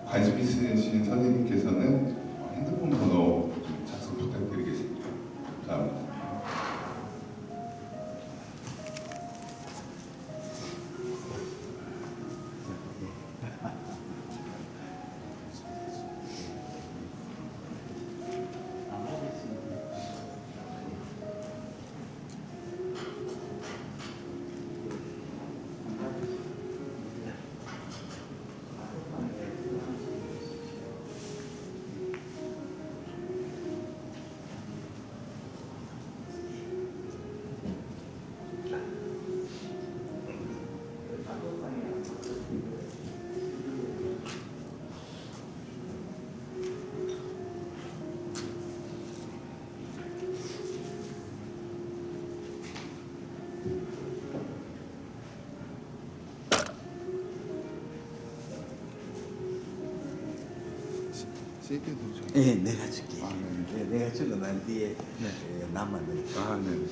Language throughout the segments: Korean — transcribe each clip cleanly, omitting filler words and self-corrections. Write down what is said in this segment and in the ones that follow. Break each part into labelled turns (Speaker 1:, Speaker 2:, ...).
Speaker 1: 관심 있으신 선생님께서는 핸드폰 번호 좀 작성 부탁드리겠습니다. 감사합니다. CD도 좀.
Speaker 2: 예, 내가 줄게.
Speaker 1: 아, 네.
Speaker 2: 네, 내가 주고 난 뒤에
Speaker 1: 네.
Speaker 2: 남만 내.
Speaker 1: 아, 네.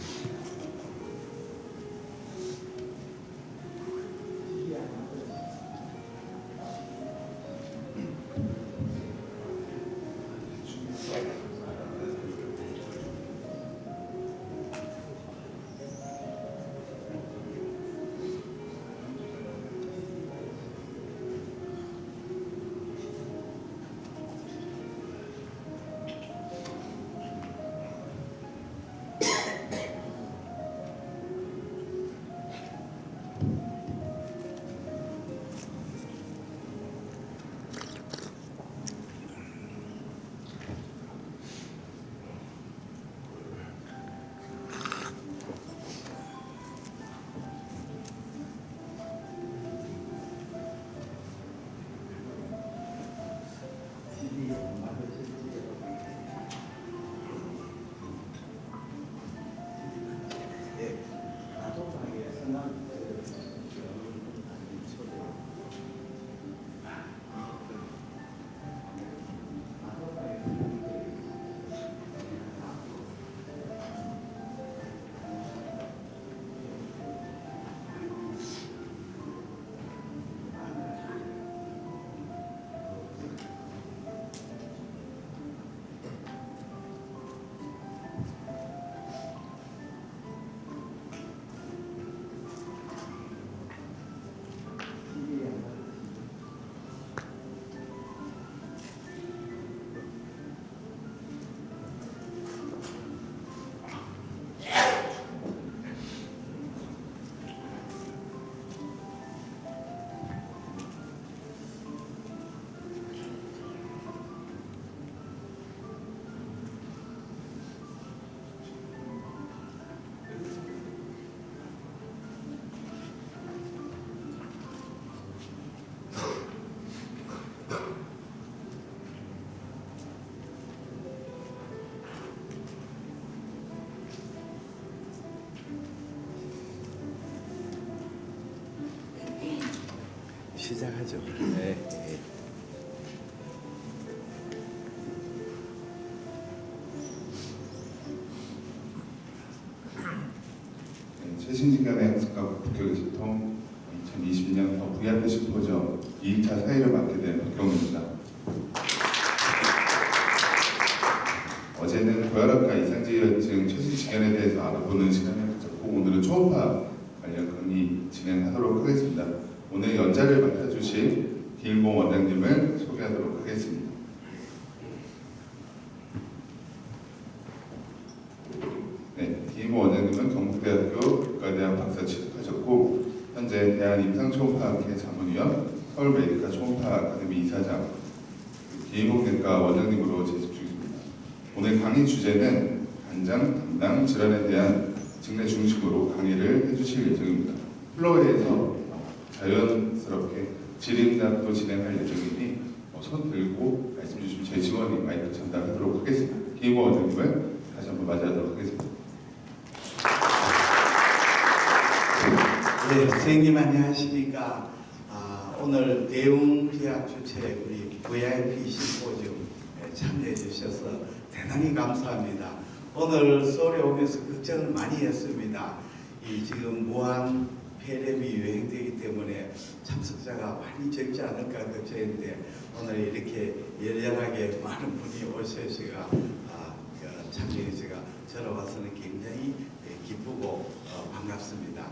Speaker 2: 시작하죠.
Speaker 1: 네. 최신직간의 학습과 국교의 소통 2020년 더 VR 심포지엄 2차 사회를 맡게 된 박경우입니다. 어제는 고혈압과 이상지혈증 최신직간에 대해서 알아보는 시간을 가졌고 오늘은 초음파 관련 강의 진행하도록 하겠습니다. 오늘 연자를 맡아주실 김일봉 원장님을 소개하도록 하겠습니다. 네, 김일봉 원장님은 경북대학교 의과대학 박사 취득하셨고 현재 대한임상초음파학회 자문위원, 서울 메디카 초음파 아카데미 이사장, 김일봉내과 원장님으로 재직 중입니다. 오늘 강의 주제는 간장 담당 질환에 대한 직내 중심으로 강의를 해주실 예정입니다. 플로어에서 자연스럽게 질의응답도 진행할 예정이니 손 들고 말씀 주시면 제 직원이 마이크 전달하도록 하겠습니다. 김일봉 원장님을 다시 한번 맞이하도록 하겠습니다.
Speaker 2: 네, 선생님 안녕하십니까. 오늘 대웅대학 주최 우리 VIP 심포지엄 참여해 주셔서 대단히 감사합니다. 오늘 서울에 오면서 걱정을 많이 했습니다. 이 지금 무한 폐렴이 유행되기 때문에 참석자가 많이 적지 않을까 걱정했는데 오늘 이렇게 열렬하게 많은 분이 오셔서 참여해 제가 들어와서는 굉장히 기쁘고 반갑습니다.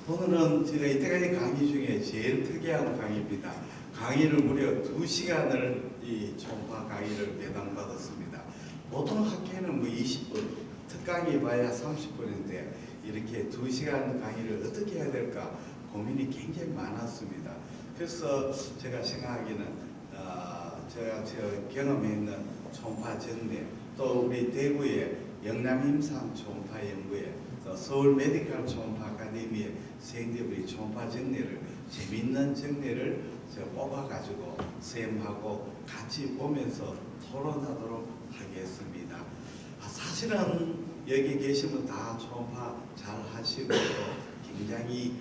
Speaker 2: 오늘은 제가 이때까지 강의 중에 제일 특이한 강의입니다. 강의를 무려 2시간을 이 초음파 강의를 배당받았습니다. 보통 학회는 뭐 20분, 특강이 봐야 30분인데 이렇게 2시간 강의를 어떻게 해야 될까 고민이 굉장히 많았습니다. 그래서 제가 생각하기는 제가 경험해 있는 초음파 전례, 또 우리 대구의 영남임상 초음파 연구회, 또 서울 메디컬 초음파 아카데미의 선생님들이 초음파 전례를 재밌는 전례를 제가 뽑아가지고 선생님하고 같이 보면서 토론하도록 하겠습니다. 사실은 여기 계시면 다 초음파 잘 하시고 또 굉장히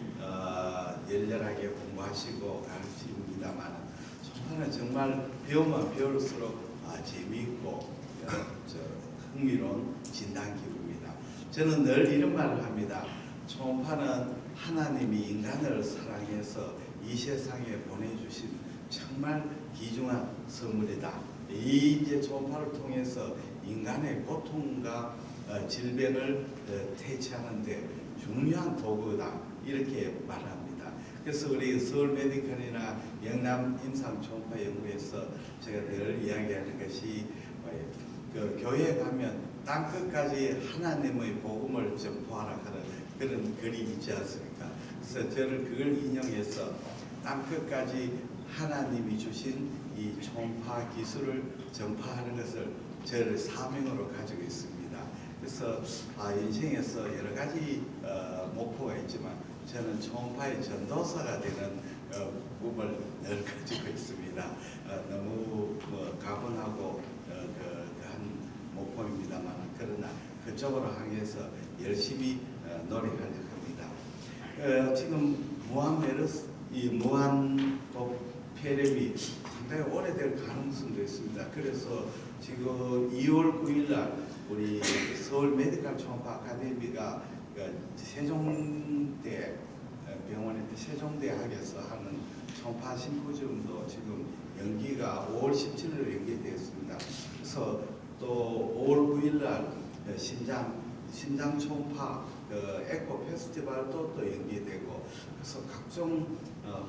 Speaker 2: 열렬하게 공부하시고 가르칩니다만 초음파는 정말 배우면 배울수록 재미있고 흥미로운 진단기구입니다. 저는 늘 이런 말을 합니다. 초음파는 하나님이 인간을 사랑해서 이 세상에 보내주신 정말 귀중한 선물이다. 이 이제 초음파를 통해서 인간의 고통과 질병을 퇴치하는데 중요한 도구다. 이렇게 말합니다. 그래서 우리 서울 메디컬이나 영남 임상 초음파 연구에서 제가 늘 이야기하는 것이 그 교회에 가면 땅 끝까지 하나님의 복음을 전포하라 하는 그런 글이 있지 않습니까? 그래서 저를 그걸 인용해서 땅 끝까지 하나님이 주신 이 초음파 기술을 전파하는 것을 저를 사명으로 가지고 있습니다. 그래서 인생에서 여러 가지 목표가 있지만 저는 초음파의 전도사가 되는 꿈을 늘 가지고 있습니다. 너무 가분하고 한 목표입니다만 그러나 그쪽으로 향해서 열심히 노력하려고 합니다. 지금 무한독 폐렴이 상당히 오래될 가능성도 있습니다. 그래서 지금 2월 9일 날 우리 서울 메디컬 초음파 아카데미가 세종대 병원에 세종대학에서 하는 초음파 심포지움도 지금 연기가 5월 17일로 연기되었습니다. 그래서 또 5월 9일 날 신장 초음파 에코 페스티벌도 또 연기되고 그래서 각종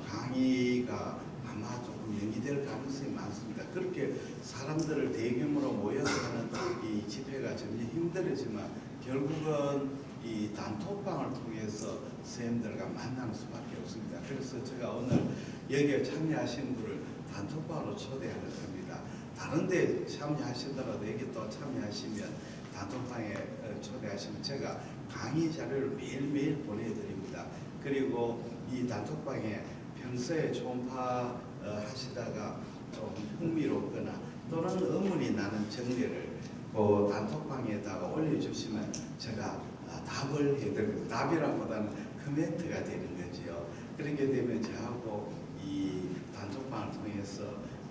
Speaker 2: 강의가 아마 조금 연기될 가능성이 많습니다. 그렇게 사람들을 대규모로 모여서 하는 이 집회가 점점 힘들어지만 결국은 이 단톡방을 통해서 선생님들과 만날 수밖에 없습니다. 그래서 제가 오늘 여기에 참여하신 분을 단톡방으로 초대하려 합니다. 다른 데 참여하시더라도 여기 또 참여하시면 단톡방에 초대하시면 제가 강의 자료를 매일매일 보내드립니다. 그리고 이 단톡방에 평소에 초음파 하시다가 좀 흥미롭거나 또는 의문이 나는 정리를 그 단톡방에다가 올려주시면 제가 답을 해드립니다. 답이라보다는 코멘트가 되는 거지요. 그렇게 되면 저하고 이 단톡방을 통해서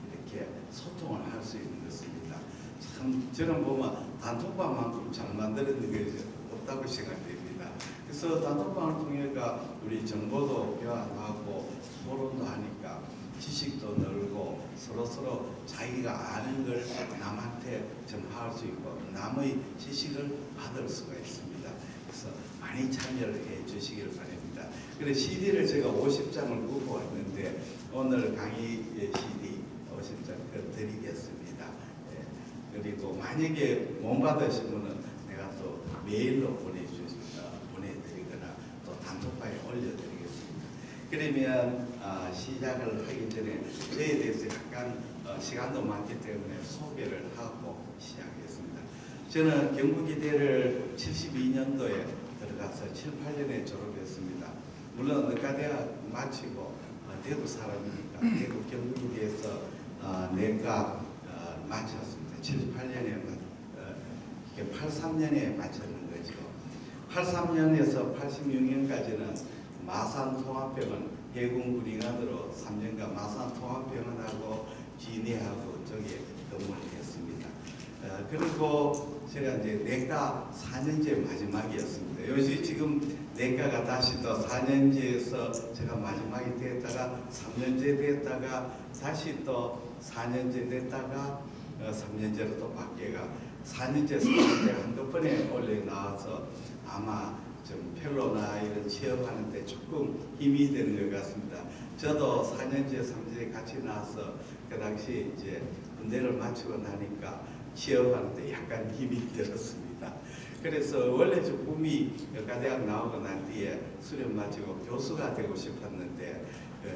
Speaker 2: 이렇게 소통을 할 수 있는 것입니다. 참 저는 보면 단톡방만큼 잘 만드는 게 없다고 생각됩니다. 그래서 단톡방을 통해서 우리 정보도 교환하고 토론도 하니까 지식도 늘고 서로 자기가 아는 걸 남한테 전파할 수 있고 남의 지식을 받을 수가 있습니다. 그래서 많이 참여를 해 주시길 바랍니다. 그래서 CD를 제가 50장을 구고 왔는데 오늘 강의 CD 50장 드리겠습니다. 그리고 만약에 못 받으시면은 내가 또 메일로 보내드리거나 또 단톡방에 올려드리겠습니다. 그러면 시작을 하기 전에 저에 대해서 약간 시간도 많기 때문에 소개를 하고 시작하겠습니다. 저는 경북이대를 72년도에 들어가서 7, 8년에 졸업했습니다. 물론 의과대학 마치고 대구 사람이니까 대구 경북이대에서 내과 마쳤습니다. 78년에 83년에 마쳤는 거죠. 83년에서 86년까지는 마산통합병원 해군군의관으로 3년간 마산통합병원하고 진해하고 쪽에 근무를 했습니다. 그리고 제가 이제 내과 4년제 마지막이었습니다. 요즘 지금 내과가 다시 또 4년제에서 제가 마지막에 됐다가 3년제 됐다가 다시 또 4년제 됐다가 3년제로 또 바뀌어가 4년제 수업때 한꺼번에 올려 나와서 아마 좀 펠로나 이런 취업하는데 조금 힘이 되는 것 같습니다. 저도 4년제, 3년제 같이 나와서 그 당시 이제 군대를 마치고 나니까 취업하는데 약간 힘이 들었습니다. 그래서 원래 저 꿈이 여가대학 나오고 난 뒤에 수련 마치고 교수가 되고 싶었는데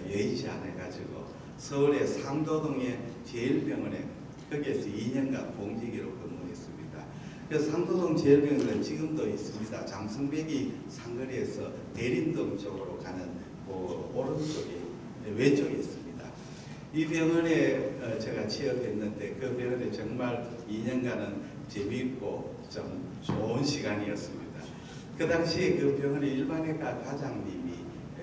Speaker 2: 여의치 않아가지고 서울의 상도동의 제일병원에 거기에서 2년간 봉직으로 근무했습니다. 그래서 상도동 제일병원은 지금도 있습니다. 장성백이 상거리에서 대림동 쪽으로 가는 오른쪽에 왼쪽에 있습니다. 이 병원에 제가 취업했는데 그 병원에 정말 2년간은 재미있고 좀 좋은 시간이었습니다. 그 당시에 그 병원에 일반외과 과장님이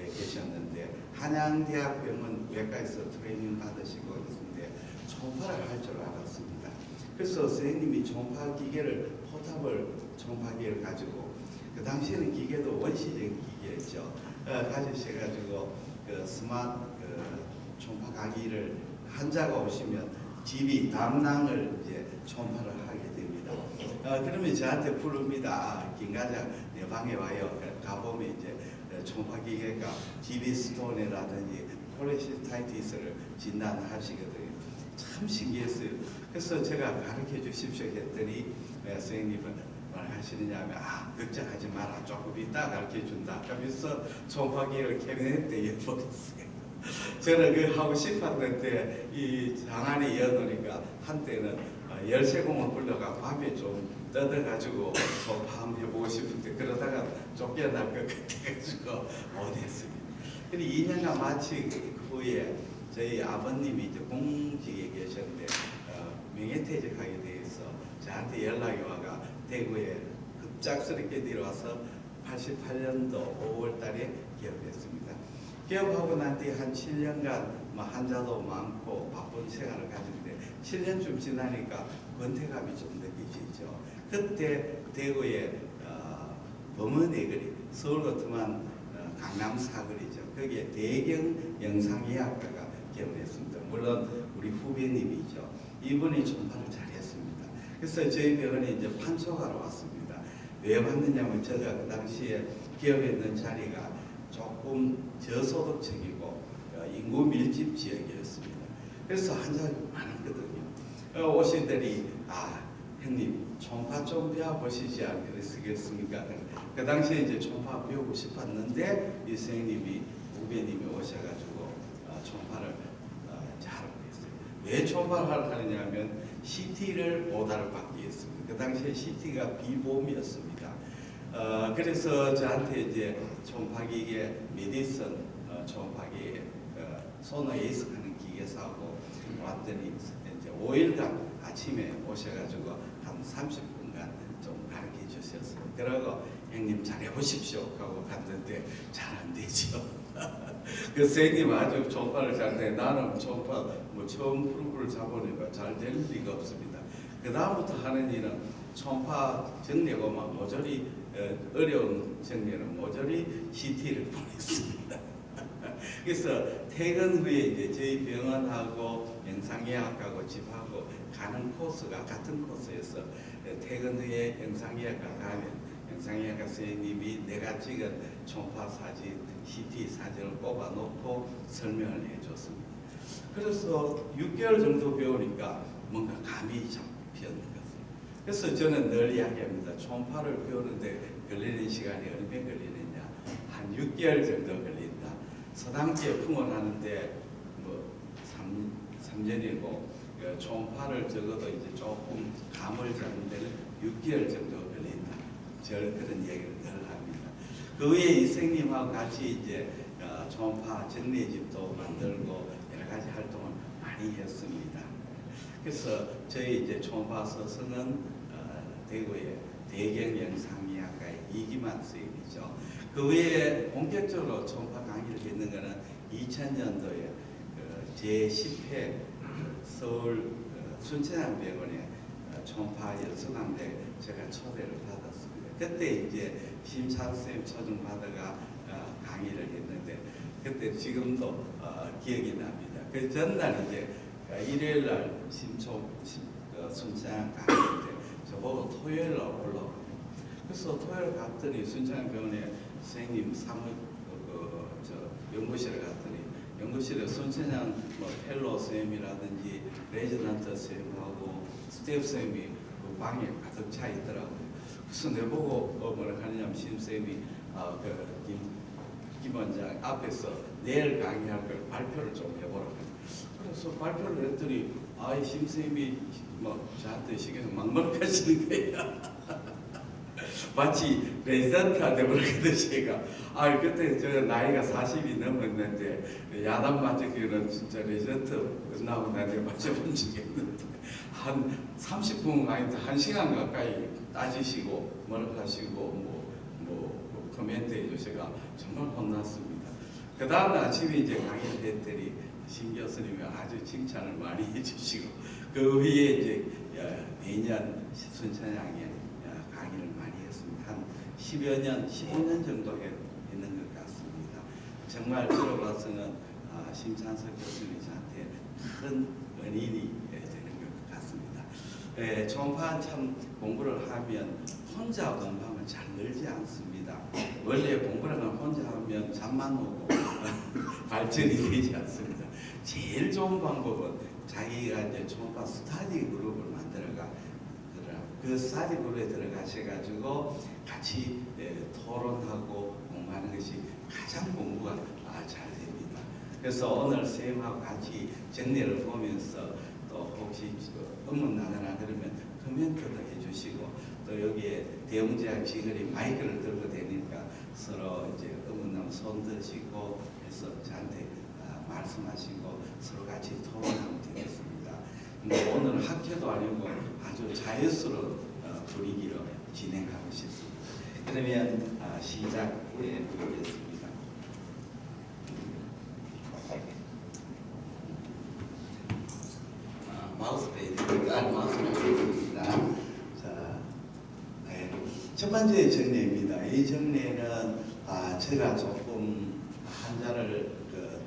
Speaker 2: 계셨는데 한양대학병원 외과에서 트레이닝 받으시고 그랬는데 초음파를 할 줄 알았습니다. 그래서 선생님이 초음파 기계를 포탑을 초음파 기계를 가지고 그 당시에는 기계도 원시적인 기계였죠. 가지셔가지고 그 스마트 초음파 강의를 환자가 오시면 집이 담낭을 이제 초음파를 하게 됩니다. 그러면 저한테 부릅니다. 김과장 내 방에 와요. 가보면 이제 초음파 기계가 GB 스톤이라든지 콜레시스타이티스를 진단하시거든요. 참 신기했어요. 그래서 제가 가르쳐 주십시오 했더니 선생님은 뭘 하시느냐 하면 걱정하지 마라. 조금 이따 가르쳐 준다. 하면서 초음파 기계를 캐비넷에 엿버렸어요. 저는 그 하고 싶었는데 이 장안에 이어놓으니까 한때는 열쇠공을 불러가 밤에 좀 떠들어가지고 초음파 한번 해보고 싶은데 그러다가 쫓겨날 것 같아가지고 못했습니다. 근데 2년간 마친 후에 저희 아버님이 이제 공직에 계셨는데 명예퇴직하게 돼서 저한테 연락이 와가 대구에 급작스럽게 내려와서 88년도 5월 달에 개업했습니다. 개업하고 난 뒤 한 7년간 환자도 많고 바쁜 생활을 가지는데 7년쯤 지나니까 권태감이 좀 느껴지죠. 그때 대구에 범은의 거리, 서울 같으면 강남 사거리죠. 거기에 대경 영상의학과가 개업했습니다. 물론 우리 후배님이죠. 이분이 초음파를 잘했습니다. 그래서 저희 병원에 이제 판소가로 왔습니다. 왜 왔느냐면 제가 그 당시에 기업했는 자리가 조금 저소득층이고 인구 밀집 지역이었습니다. 그래서 환자가 많았거든요. 오시더니 형님 초음파 좀 배워보시지 않겠습니까? 그 당시에 이제 초음파 배우고 싶었는데 이 선생님이 후배님이 오셔가지고 초음파를 하라고 했어요. 왜 초음파를 하느냐 하면 CT를 오다를 받기 위해서입니다. 그 당시에 CT가 비보험이었습니다. 그래서 저한테 이제 초음파기계 메디슨 초음파기계 소노 에이스 하는 기계사하고 왔더니 이제 5일간 아침에 오셔가지고 한 30분간 좀 가르쳐 주셨어요. 그러고 형님 잘해보십시오 하고 갔는데 잘 안 되죠. 그 선생님 아주 초음파를 잘해. 나는 초음파 처음 프로브를 잡으니까 잘 될 리가 없습니다. 그 다음부터 하는 일은 초음파 정리하고만 모조리 어려운 정리는 모조리 CT를 보냈습니다. 그래서 퇴근 후에 이제 저희 병원하고 영상의학하고 집하고 가는 코스가 같은 코스여서 퇴근 후에 영상의학과 가면 영상의학과 선생님이 내가 찍은 초음파 사진, CT 사진을 뽑아놓고 설명을 해줬습니다. 그래서 6개월 정도 배우니까 뭔가 감이 잡혔는 거죠. 그래서 저는 늘 이야기합니다. 초음파를 배우는데 걸리는 시간이 얼마 걸리느냐? 한 6개월 정도 걸린다. 서당계 풍원하는데 3년이고 초음파를 적어도 이제 조금 감을 잡는 데는 6개월 정도 걸린다. 저는 그런 얘기를 늘 합니다. 그 후에 이 선생님하고 같이 이제 초음파 정리집도 만들고 여러 가지 활동을 많이 했습니다. 그래서 저희 이제 초음파 서성은 대구의 대경영상의학과의 이기만 선생님이죠. 그 후에 본격적으로 초음파 강의를 했는 것은 2000년도에 제10회 서울 순천향병원에 초음파 연수강대 제가 초대를 받았습니다. 그때 이제 심찬 선생님 초청받아가 강의를 했는데 그때 지금도 기억이 납니다. 그 전날 이제 일요일 날 순창 강의인데 저보고 토요일 날 올라오고 그래서 토요일 갔더니 순창병원에 선생님 연구실에 갔더니 연구실에 순천향 펠로 선생님이라든지 레지던트 선생님하고 스텝 선생님이 그 방에 가득 차 있더라고요. 그래서 내보고 뭐라 하느냐면 선생님이 김 원장 앞에서 내일 강의할 걸 발표를 좀 해보라고. 그래서 발표를 했더니 아이 선생님이 저한테 시계에서 막말하시는 거예요. 마치 레지던트가 되버리거든 제가. 그때 저 나이가 40이 넘었는데 야단 맞기는 진짜 레지던트 끝나고 나한테 맞춰본 적이 없는데 한 30분 아니다 1시간 가까이 따지시고 뭐라 하시고 코멘트 해주셔가 정말 혼났습니다. 그 다음 아침에 이제 강의를 했더니 신 교수님이 아주 칭찬을 많이 해주시고 그 후에 이제 매년 순천향에 강의를 많이 했습니다. 한 10여 년, 15년 정도 했는 것 같습니다. 정말 들어봐서는 심찬석 교수님이 저한테 큰 은인이 되는 것 같습니다. 초음파는 참 공부를 하면 혼자 공부하면 잘 늘지 않습니다. 원래 공부를 혼자 하면 잠만 오고 발전이 되지 않습니다. 제일 좋은 방법은 자기가 이제 초음파 스터디 그룹을 만들어가 그 스터디 그룹에 들어가셔가지고 같이 토론하고 공부하는 것이 가장 공부가 잘 됩니다. 그래서 오늘 선생님하고 같이 정리를 보면서 또 혹시 의문 나거나 그러면 코멘트도 해주시고 또 여기에 대웅제약 지글이 마이크를 들고 다니니까 서로 이제 의문 나면 손 드시고 해서 저한테 말씀하시고 서로 같이 토론하면 되겠습니다. 오늘 학회도 아니고 아주 자연스러운 분위기로 진행하고 싶습니다. 그러면 시작해 보겠습니다. 마우스 페이지입니다. 자, 첫 번째 정례입니다. 이 정례는 제가 조금 한자를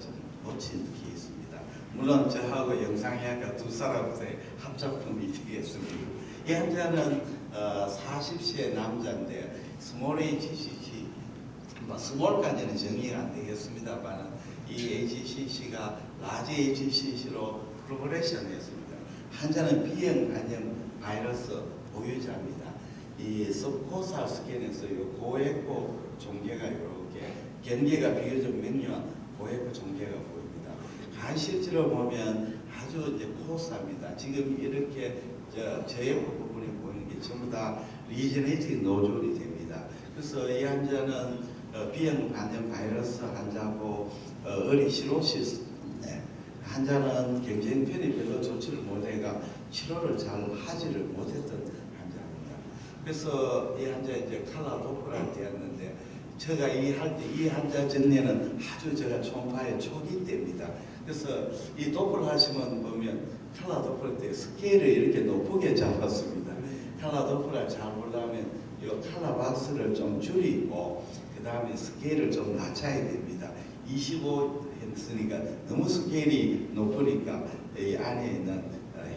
Speaker 2: 좀 놓친 게 있습니다. 물론 저하고 영상의학과 두 사람의 합작품이 되겠습니다. 이 한자는 40세 남자인데 스몰 HCC, 스몰까지는 정리가 안 되겠습니다만 이 HCC가 라지 HCC로 프로그레션 했습니다. 한자는 B형 간염 바이러스 보유자입니다. 이 서코살 스캔에서 이 고에코 종괴가 이렇게 경계가 비교적 명료한 고에코 종괴가 보입니다. 간 실제로 보면 아주 이제 코스합니다. 지금 이렇게 저에코 부분이 보이는 게 전부 다 리제네이티브 노즐이 됩니다. 그래서 이 환자는 B형 간염 바이러스 환자고 어리시로시스 환자는 굉장히 편히 별로 좋지를 못해가 치료를 잘 하지를 못했던 환자입니다. 그래서 이 환자 이제 칼라 도플러를 되었는데 제가 이 환자 전에는 아주 제가 초음파의 초기 때입니다. 그래서 이 도플 하시면 보면 칼라 도플 때 스케일을 이렇게 높게 잡았습니다. 칼라 도플을 잘 보려면 이 칼라 박스를 좀 줄이고 그 다음에 스케일을 좀 낮춰야 됩니다. 25 했으니까 너무 스케일이 높으니까 이 안에 있는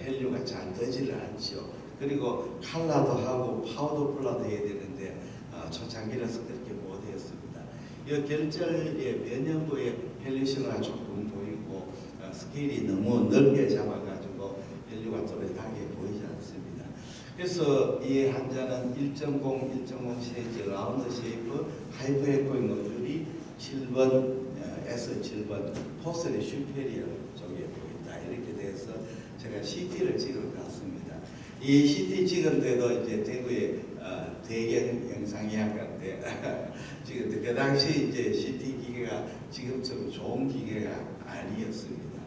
Speaker 2: 헬륨가 잘 뜨지를 않죠. 그리고 칼라도 하고 파우더 플라도 해야 되는데 초창기라서 그렇게 못했습니다. 이 결절의 변형부의 헬륨가 조금 보이고 스케일이 너무 넓게 잡아가지고 헬륨가 또렷하게 보이지 않습니다. 그래서 이 환자는 1.0, 1.0 세이즈 라운드 쉐이프 하이퍼 에코잉 노즐이 7번 에서 7번 포스리 슈페리어 쪽에 보인다. 이렇게 돼서 제가 CT를 찍어봤습니다. 이 CT 찍은데도 이제 대구의 대경 영상의학과인데 지금 그 당시 이제 CT 기계가 지금처럼 좋은 기계가 아니었습니다.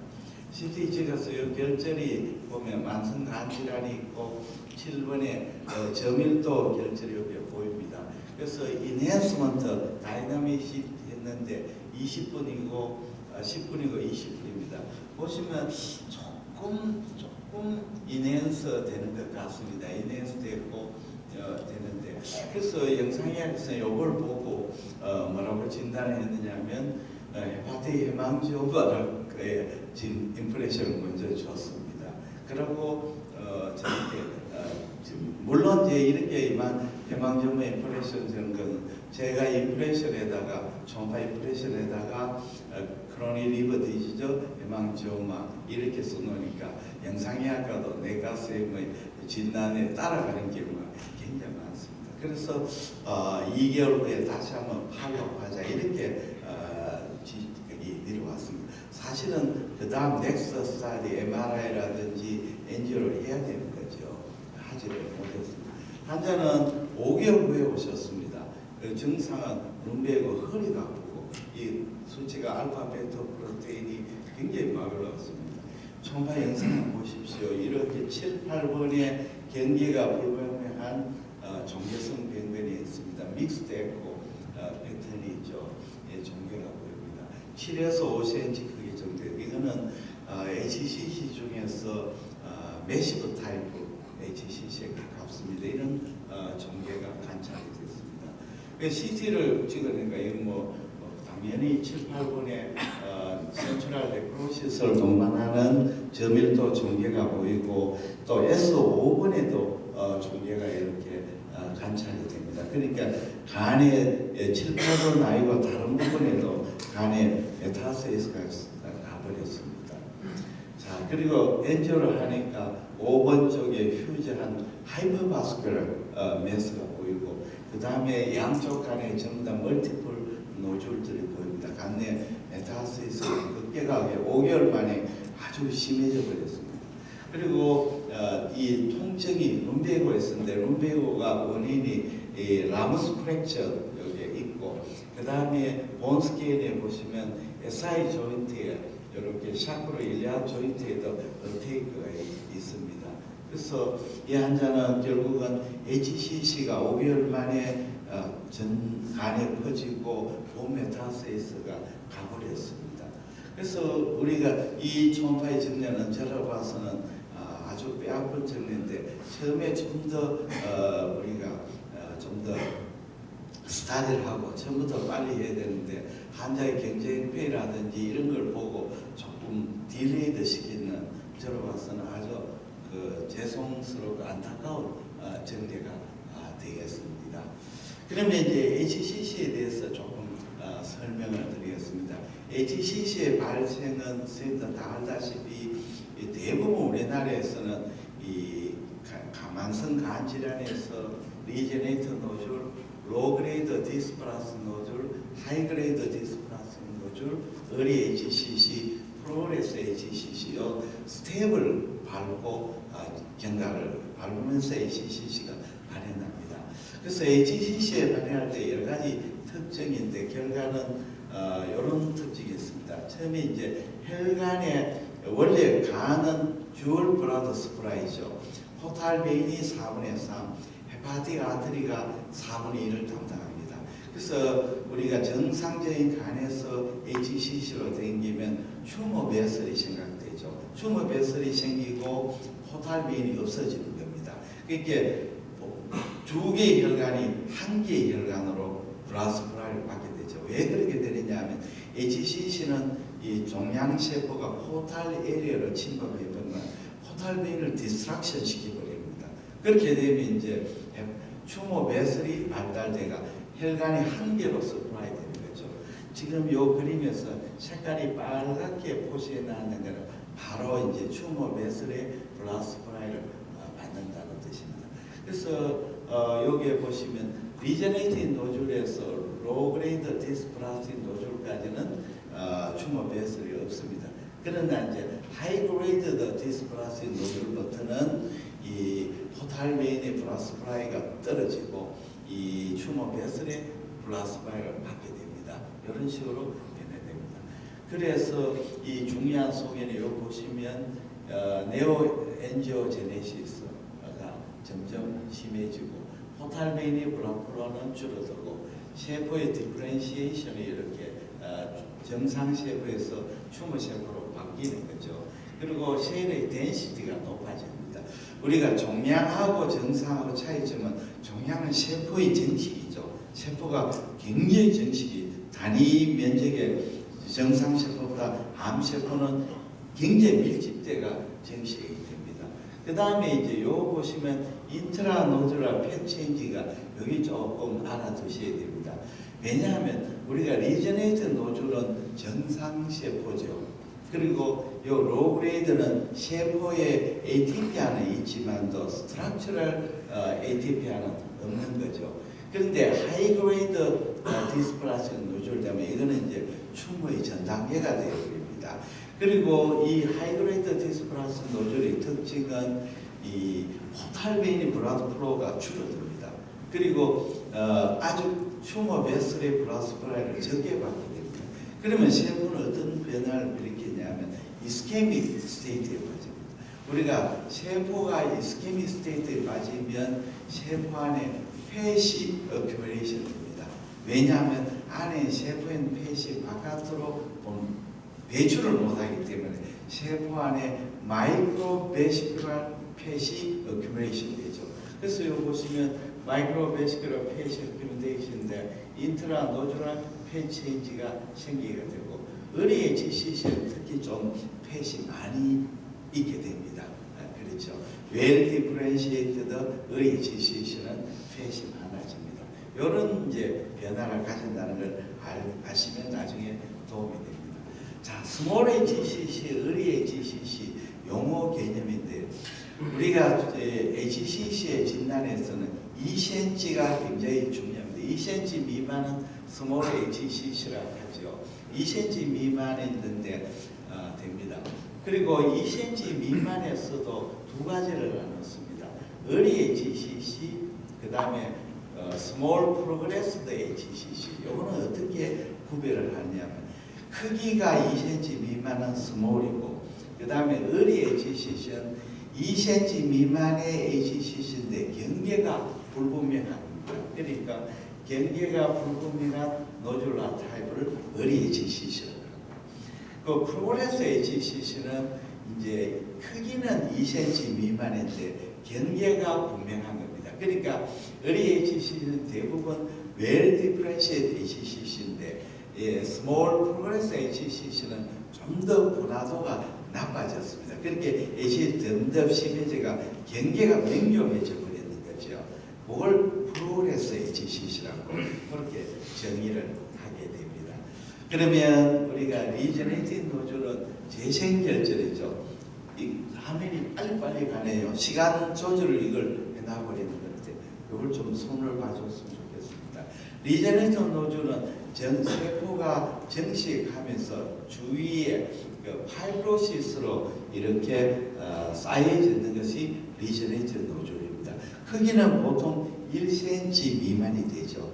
Speaker 2: CT 찍어서 이 결절이 보면 만성간 질환이 있고 7번에 저밀도 결절이 여기 보입니다. 그래서 인핸스먼트 다이나믹이 했는데 20분이고 10분이고 20분입니다. 보시면 조금 인핸스 되는 것 같습니다. 인핸스 됐고 되는데 그래서 영상의학에서 이걸 보고 뭐라고 진단했느냐면 헤파티 해망지오바라는 진 임프레션을 먼저 줬습니다. 그리고 저렇게 물론 이제 이렇게만 해망지오마 임프레션 주는 건 제가 임프레션에다가 초음파 임프레션에다가 크로닉 리버 디지즈 해망지오마 이렇게 써놓으니까 영상의학과도 뇌가스의 진단에 따라가는 경우가 굉장히 많습니다. 그래서 2개월 후에 다시 한번 팔로우하자 이렇게 이루어왔습니다. 사실은 그 다음 넥스트 스타디 MRI라든지 엔지오를 해야 되는 거죠. 하지를 못했습니다. 환자는 5개월 후에 오셨습니다. 그 증상은 눈배고 허리가 아프고 이 수치가 알파 베타 프로테인이 굉장히 막 올라왔습니다. 초음파 영상을 보십시오. 이렇게 7, 8번의 경계가 불분명한 종괴성 병변이 있습니다. 믹스드 에코 패턴이 있죠. 예, 종괴가 보입니다. 7에서 5cm 크기 정도. 이거는 HCC 중에서 매시브 타입 HCC에 가깝습니다. 이런 종괴가 관찰이 됐습니다. CT를 찍으니까 이건 당연히 7, 8번의 센트럴 네크로시스를 동반하는 저밀도 종괴가 보이고 또 S5번에도 종괴가 이렇게 관찰이 됩니다. 그러니까 간의 7, 8번 아이고 다른 부분에도 간에 메타스테이스가 가버렸습니다. 자, 그리고 엔지오를 하니까 5번 쪽에 휴지한 하이퍼바스큘러 메스가 보이고 그 다음에 양쪽 간에 전부 다 멀티플 노즐들이 보입니다. 간내 메타스테이스가 급격하게 5개월 만에 아주 심해져 버렸습니다. 그리고 이 통증이 룸베고에 있었는데 룸베고가 원인이 라무스 프랙처 여기에 있고 그 다음에 본 스케일에 보시면 SI 조인트에 이렇게 샤크로 일리아 조인트에도 어테이크가 있습니다. 그래서 이 환자는 결국은 HCC가 5개월 만에 전 간에 퍼지고 본 메타스테이스가 가버렸습니다. 그래서 우리가 이 초음파의 정례는 저를 봐서는 아주 뼈아픈 정례인데 처음에 좀 더 우리가 좀 더 스타디를 하고 처음부터 빨리 해야 되는데 환자의 경쟁배라든지 이런 걸 보고 조금 딜레이드 시키는 저를 봐서는 아주 죄송스럽고 안타까운 정례가 되겠습니다. 그러면 이제 HCC에 대해서 조금 설명을 드리겠습니다. HCC의 발생은 선생님들 다 알다시피 대부분 우리나라에서는 이 만성 간 질환에서 리제네이터 노즐, 로그레이드 디스플라스 노즐, 하이그레이드 디스플라스 노즐, 어리 HCC, 프로그레스 HCC 요 스텝을 밟고 경과를 밟으면서 HCC가 발현합니다. 그래서 HCC에 발현할 때 여러 가지 특징인데 결과는 이런 특징이 있습니다. 처음에 이제 혈관에 원래 간은 듀얼 블러드 스프라이죠. 포탈 베인이 4분의 3, 헤파틱 아트리가 4분의 1을 담당합니다. 그래서 우리가 정상적인 간에서 HCC로 댕기면 튜머 베슬이 생각되죠. 튜머 베슬이 생기고 포탈 베인이 없어지는 겁니다. 그러니까 두 개의 혈관이 한 개의 혈관으로 블라스프라를 받게 되죠. 왜 그렇게 되느냐 하면 HCC는 이 종양세포가 포탈 에리어를 침범해보면 포탈 베인을 디스트럭션 시켜버립니다. 그렇게 되면 이제 튜머 베슬이 발달돼가 혈관이 한 개로 서플라이 되는 거죠. 지금 요 그림에서 색깔이 빨갛게 표시해 나는 거는 바로 이제 튜머 베슬의 블라스프라이를 받는다는 뜻입니다. 그래서 여기에 보시면 리제네이티ቭ 노즐에서 로그레이드 디스플라스틱 노즐까지는 튜머 베슬이 없습니다. 그러나 이제 하이그레이드 디스플라스틱 노즐부터는 이 포탈 베인의 블라스프라이가 떨어지고 이 튜머 베슬의 블라스프라이를 받게 됩니다. 이런 식으로 변해됩니다. 그래서 이 중요한 소견에 여기 보시면 네오엔지오제네시스가 점점 심해지고 포탈 베인의 블라프로는 줄어들고 세포의 디프렌시에이션이 이렇게 정상 세포에서 튜머 세포로 바뀌는 거죠. 그리고 셀의 덴시티가 높아집니다. 우리가 종양하고 정상하고 차이점은 종양은 세포의 정식이죠. 세포가 굉장히 정식이 단위 면적의 정상 세포보다 암 세포는 굉장히 밀집대가 정식이 됩니다. 그 다음에 이제 요 보시면 인트라노듈라 팻 체인지가 여기 조금 알아두셔야 됩니다. 왜냐하면 우리가 리저네이트 노즐은 정상 세포죠. 그리고 요 로그레이드는 세포에 ATP아는 있지만도 스트럭처럴 ATP아는 없는 거죠. 그런데 하이그레이드 디스플라스틱 노즐 되면 이거는 이제 충분히 전 단계가 되어버립니다. 그리고 이 하이그레이드 디스플라스틱 노즐의 특징은 이 포탈베인의 블러드 플로우가 줄어듭니다. 그리고 아주 튜머 베슬의 블러드 플로우를 적게 받게 됩니다. 그러면 세포는 어떤 변화를 일으키냐면 이스케믹 스테이트에 빠집니다. 우리가 세포가 이스케믹 스테이트에 빠지면 세포 안에 팻이 어큐뮬레이션 됩니다. 왜냐하면 안에 세포의 팻이 바깥으로 배출을 못하기 때문에 세포 안에 마이크로베시큘라 팻이 어큐뮬레이션 되죠. 그래서 여기 보시면 마이크로베시큘라 팻이 어큐뮬레이션인데 인트라노듈라 팻 체인지가 생기게 되고 어리의 GCC는 특히 좀 팻이 많이 있게 됩니다. 그렇죠. 웰 디프렌시에이티드 어리의 GCC는 팻이 많아집니다. 이런 이제 변화를 가진다는 걸 아시면 나중에 도움이 됩니다. 자, 스몰 HCC, 어리 HCC 용어 개념인데 우리가 HCC의 진단에서는 2cm가 굉장히 중요합니다. 2cm 미만은 스몰 HCC라고 하죠. 2cm 미만에 있는데 됩니다. 그리고 2cm 미만에서도 두 가지를 나눴습니다. 어리 HCC, 그 다음에 스몰 프로그레스드 HCC. 이거는 어떻게 구별을 하냐면 크기가 2cm 미만은 스몰이고 그 다음에 어리 HCC는 2cm 미만의 HCC인데 경계가 불분명합니다. 그러니까 경계가 불분명한 노듈라 타입을 어리 HCC라고 합니다. 그 프로그레스 HCC는 이제 크기는 2cm 미만인데 경계가 분명한 겁니다. 그러니까 어리 HCC는 대부분 웰 디프렌시에이트 HCC인데 스몰 프로그레스 HCC는 좀 더 분화도가 나빠졌습니다. 그렇게 HCC 점점 심해져가 경계가 명료해져 버리는 거죠. 그걸 프로그레스 HCC라고 그렇게 정의를 하게 됩니다. 그러면 우리가 리저네이팅 노즐은 재생결절이죠. 이 화면이 빨리빨리 가네요. 시간 조절을 이걸 해놔버리는 건데 이걸 좀 손을 봐줬으면 좋겠습니다. 리저네이팅 노즐은 세포가 정식하면서 주위에 그 파이브로시스로 이렇게 쌓여지는 것이 리저네이팅 노즐입니다. 크기는 보통 1cm 미만이 되죠.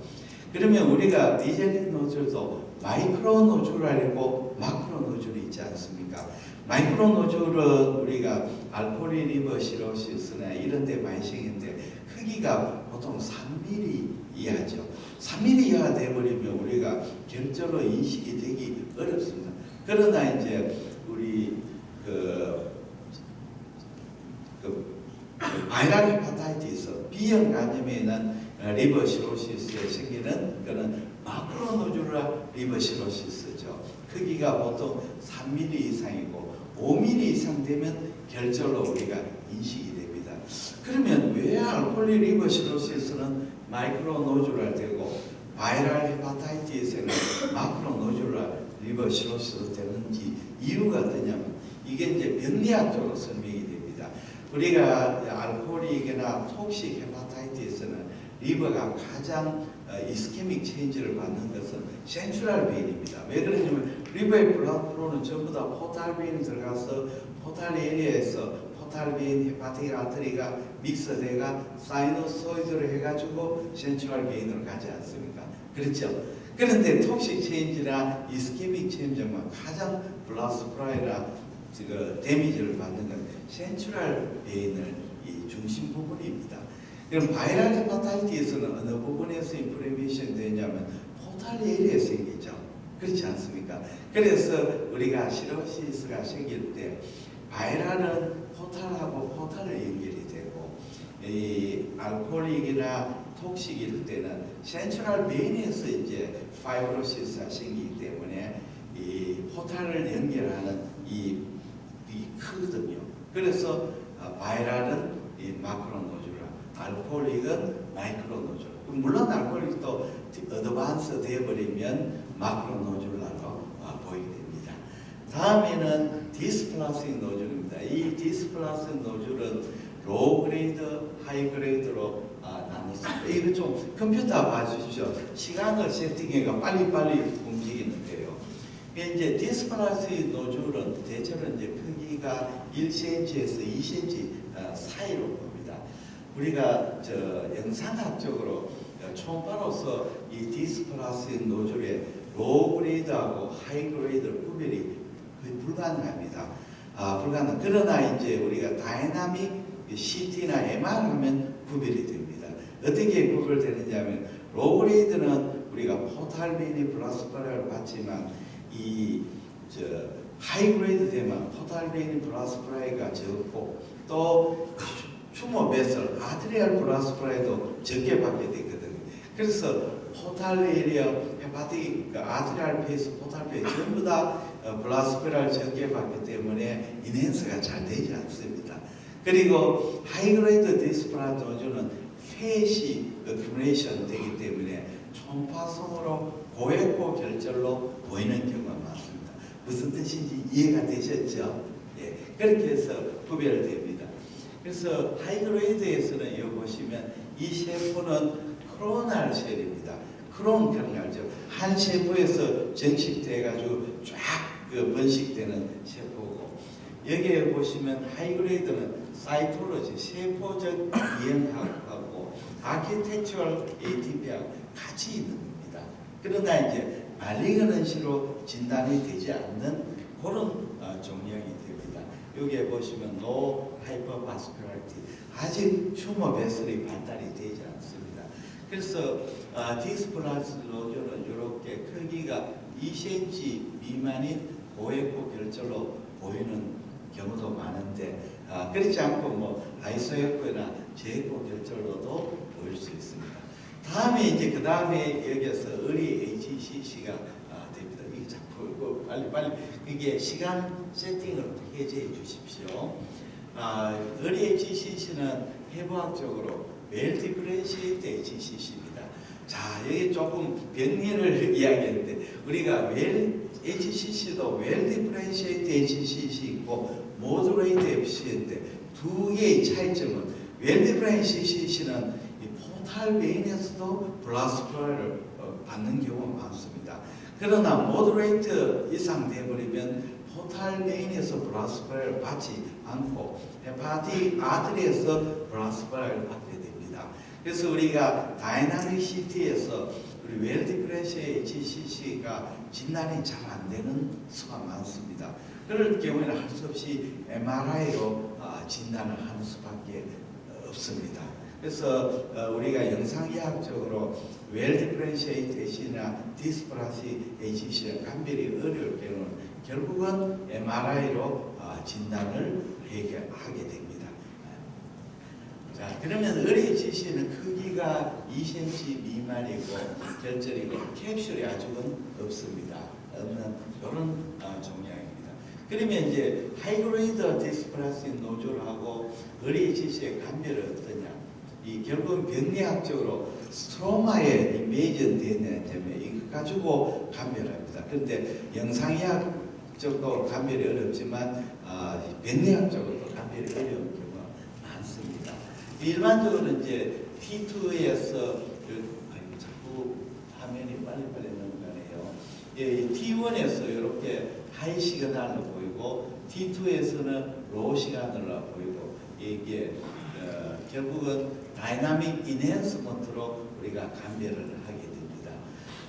Speaker 2: 그러면 우리가 리저네이팅 노즐도 마이크로 노즐이 있고 마크로 노즐이 있지 않습니까? 마이크로 노즐은 우리가 알코올 리버 시로시스나 이런 데 많이 생기는데 크기가 보통 3mm 이하죠. 3mm 이하 되어버리면 우리가 결절로 인식이 되기 어렵습니다. 그러나 이제 우리 바이럴 헤파타이티스 B형 감염에 있는 리버 시로시스에 생기는 그런 마크로 노듈라 리버 시로시스죠. 크기가 보통 3mm 이상이고 5mm 이상 되면 결절로 우리가 인식이 됩니다. 그러면 왜 알코올 리버 시로시스는 마이크로 노듈라 되고 바이럴 헤파타이티스는 마크로 노듈라 리버 시로시스 되는지 이유가 어떠냐면 이게 이제 병리학적으로 설명이 됩니다. 우리가 알코올이나 톡식 헤파타이티스는 리버가 가장 이스케믹 체인지를 받는 것은 센트럴 베인입니다. 왜 그러냐면 리버의 블러드 플로우는 전부 다 포탈 베인이 들어가서 포탈 에리아에서 포탈 베인 헤파틱 아터리가 믹스돼가 사이노소이드로 해가지고 센트럴 베인으로 가지 않습니까? 그렇죠? 그런데 톡식 체인지나 이스케믹 체인지만 가장 블러드 스프라이나 데미지를 받는 건 센트럴 베인을 이 중심 부분입니다. 그럼 바이럴 헤파타이티스는 어느 부분에서 인플레이션 되냐면 포탈 에리아에 생기죠. 그렇지 않습니까? 그래서 우리가 시로시스가 생길 때 바이럴은 포탈하고 포탈을 연결이 되고 이 알코올릭이나 톡식 이럴 때는 센트럴 베인에서 이제 파이브로시스가 생기기 때문에 이 포탈을 연결하는 이 크거든요. 그래서 바이랄은 이 마크로 노듈라, 알코올릭은 마이크로 노듈라. 물론 알코올릭도 어드밴스 되어버리면 마크로 노듈라로 보이게 됩니다. 다음에는 디스플라스틱 노즐입니다. 이 디스플라스틱 노즐은 로우 그레이드, 하이 그레이드로 나눴습니다. 이거 좀 컴퓨터 봐주십시오. 시간을 세팅해가 빨리빨리 움직이는데요. 이제 디스플라스틱 노즐은 대체로 이제 크기가 1cm에서 2cm 사이로 봅니다. 우리가 영상학적으로 초음파로서 이 디스플라스틱 노즐의 로우 그레이드하고 하이 그레이드 구별이 거의 불가능합니다. 불가능. 그러나 이제 우리가 다이나믹 CT나 MR 하면 구별이 됩니다. 어떻게 구별되느냐 하면 로우 그레이드는 우리가 포탈베인이 플라스파라를 받지만 하이 그레이드 되면 포탈베인이 플라스파라가 적고 또 추모 베슬 아트리알 플라스파라도 적게 받게 되거든요. 그래서 포탈 에리어, 헤파틱, 아트리알 페이스, 포탈 페이스 전부 다 플라스파라를 적게 받기 때문에 인핸스가 잘 되지 않습니다. 그리고 하이그레이드 디스플라 노즐은 팻이 어큐레이션 되기 때문에 초음파성으로 고액고 결절로 보이는 경우가 많습니다. 무슨 뜻인지 이해가 되셨죠? 예, 그렇게 해서 구별됩니다. 그래서 하이그레이드에서는 여기 보시면 이 셰프는 크로날 셀입니다. 크론 그런 거 알죠? 한 셰프에서 정식돼가지고 쫙 번식되는 셰프고, 여기에 보시면 하이그레이드는 사이톨로지, 세포적 이행학하고 아키텍처럴 ATP하고 같이 있는 겁니다. 그러나 이제 말리그넌시로 진단이 되지 않는 그런 종양이 됩니다. 여기에 보시면 노 하이퍼바스큘라리티, 아직 튜머 베슬이 발달이 되지 않습니다. 그래서 디스플라스 노즐은 이렇게 크기가 2cm 미만인 고액고 결절로 보이는 경우도 많은데 그렇지 않고 뭐 아이소액고나 제액고 결절로도 보일 수 있습니다. 다음에 이제 그 다음에 여기서 early HCC가 됩니다. 이게 자꾸 빨리 이게 시간 세팅을 어떻게 해제해 주십시오. early HCC는 해부학적으로 well differentiated HCC입니다. 자, 여기 조금 병리를 이야기했는데 우리가 well HCC도 well differentiated HCC 있고 moderate FCC인데 두 개의 차이점은 well differentiated HCC는 이 포탈 베인에서도 플라스파를 받는 경우가 많습니다. 그러나 moderate 이상 되어버리면 포탈 베인에서 플라스파를 받지 않고 헤파틱 아트리에서 플라스파를 받게 됩니다. 그래서 우리가 다이나믹 CT에서 우리 웰 디프레시의 HCC가 진단이 잘 안 되는 수가 많습니다. 그럴 경우에는 할 수 없이 MRI로 진단을 하는 수밖에 없습니다. 그래서 우리가 영상의학적으로 웰 디프레시에이트나 디스플라시 HCC가 감별이 어려울 경우는 결국은 MRI로 진단을 하게 됩니다. 자, 그러면 의뢰HCC는 크기가 2cm 미만이고 결절이고 캡슐이 아직은 없습니다. 없는 이런 종양입니다. 그러면 이제 하이그레이드 디스플라스틱 노즐하고 의뢰HCC의 감별은 어떠냐? 이 결국은 병리학적으로 스트로마에 인베이전 되는 점에 이거 가지고 감별합니다. 그런데 영상의학적으로 감별이 어렵지만 병리학적으로도 감별이 어려운 경우가 많습니다. 일반적으로 이제 T2에서 자꾸 화면이 빨리빨리 넘어가네요. 예, T1에서 이렇게 하이 시그널로 보이고 T2에서는 로우 시그널로 보이고 이게 결국은 다이나믹 인핸스먼트로 우리가 감별을 하게 됩니다.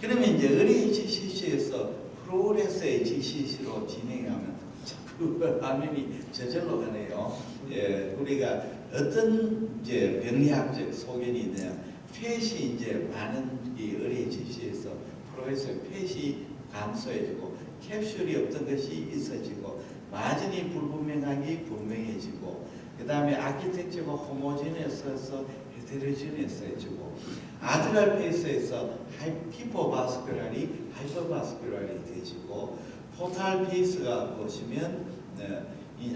Speaker 2: 그러면 이제 early HCC에서 프로그레스 HCC로 진행하면 자꾸 화면이 저절로 가네요. 예, 우리가 어떤 이제 병리학적 소견이 있냐, 팻이 이제 많은 이 early HCC에서 프로그레스 팻이 감소해지고 캡슐이 없던 것이 있어지고 마진이 불분명하게 분명해지고 그 다음에 아키텍처가 호모지니어스해서 헤테로지니어스 해주고 아트랄 페이스에서 히포바스큘라리 하이퍼바스큘라리 돼지고 포탈 페이스가 보시면 이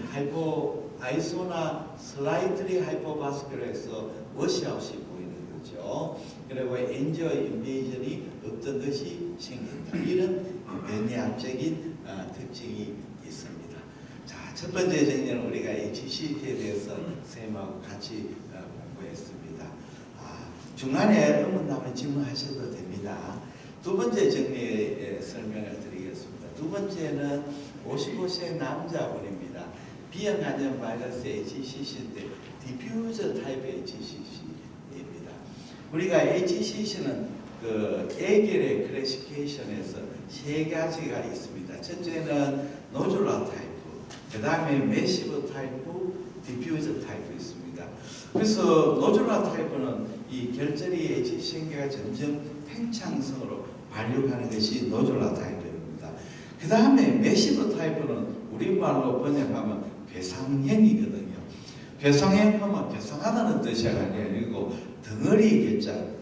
Speaker 2: 아이소나 슬라이트리 하이퍼바스큘라에서 워시아웃이 보이는 거죠. 그리고 엔지오 인베이전이 없던 것이 생긴다. 이런 면역적인 특징이 있습니다. 자, 첫 번째 정리는 우리가 HCT에 대해서 선생님하고 같이 공부했습니다. 중간에 의문 나면 질문하셔도 됩니다. 두 번째 정리의 설명을 드리겠습니다. 두 번째는 55세 남자분입니다. 비형 간염 바이러스 HCC인데 디퓨저 타입 HCC입니다. 우리가 HCC는 그 A결의 클래시피케이션에서 세 가지가 있습니다. 첫째는 노듈라 타입, 그 다음에 매시브 타입, 디퓨저 타입이 있습니다. 그래서 노듈라 타입은 이 결절이 HCC 생겨가 점점 팽창성으로 발육하는 것이 노듈라 타입입니다. 그 다음에 매시브 타입은 우리말로 번역하면 괴상형이거든요. 괴상형하면 괴상하다는 뜻이 아니고 덩어리 결절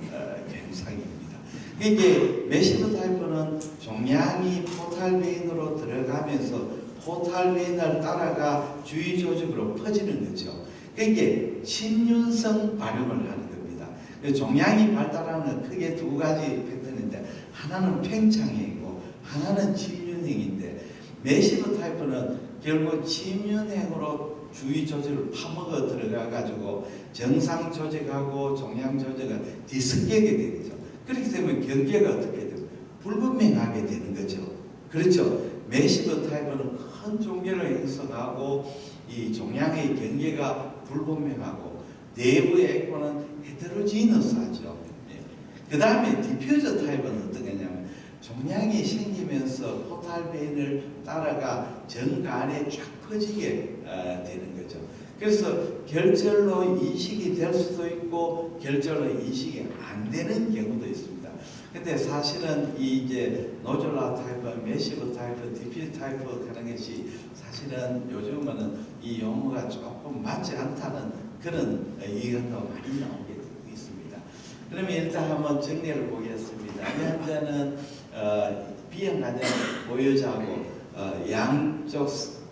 Speaker 2: 현상입니다. 이게 매시브 타입은 종양이 포탈베인으로 들어가면서 포탈베인을 따라가 주위 조직으로 퍼지는 거죠. 이게 침륜성 발육을 하는 겁니다. 종양이 발달하는 크게 두 가지 패턴인데 하나는 팽창형이고 하나는 침륜형인데 매시브 타입은 결국 침륜형으로 주위 조직을 파먹어 들어가 가지고 정상 조직하고 종양 조직은 뒤섞이게 되죠. 그렇기 때문에 경계가 어떻게 되고 불분명하게 되는 거죠. 그렇죠. 매시브 타입은 큰 종괴를 형성하고 이 종양의 경계가 불분명하고 내부의 에코는 헤테로지너스하죠. 그 다음에 디퓨저 타입은 어떤 거냐면 종양이 생기면서 포탈베인을 따라가 정간에 쫙 퍼지게 되는 거죠. 그래서 결절로 이식이 될 수도 있고 결절로 이식이 안 되는 경우도 있습니다. 근데 사실은 이 이제 노듈라 타입, 매시브 타입, 디퓨저 타입 하는 것이 사실은 요즘은 이 용어가 조금 맞지 않다는 그런 의견도 많이 나오게 있습니다. 그러면 일단 한번 정리를 보겠습니다. 이 환자는 비형 간염 보유자고 양쪽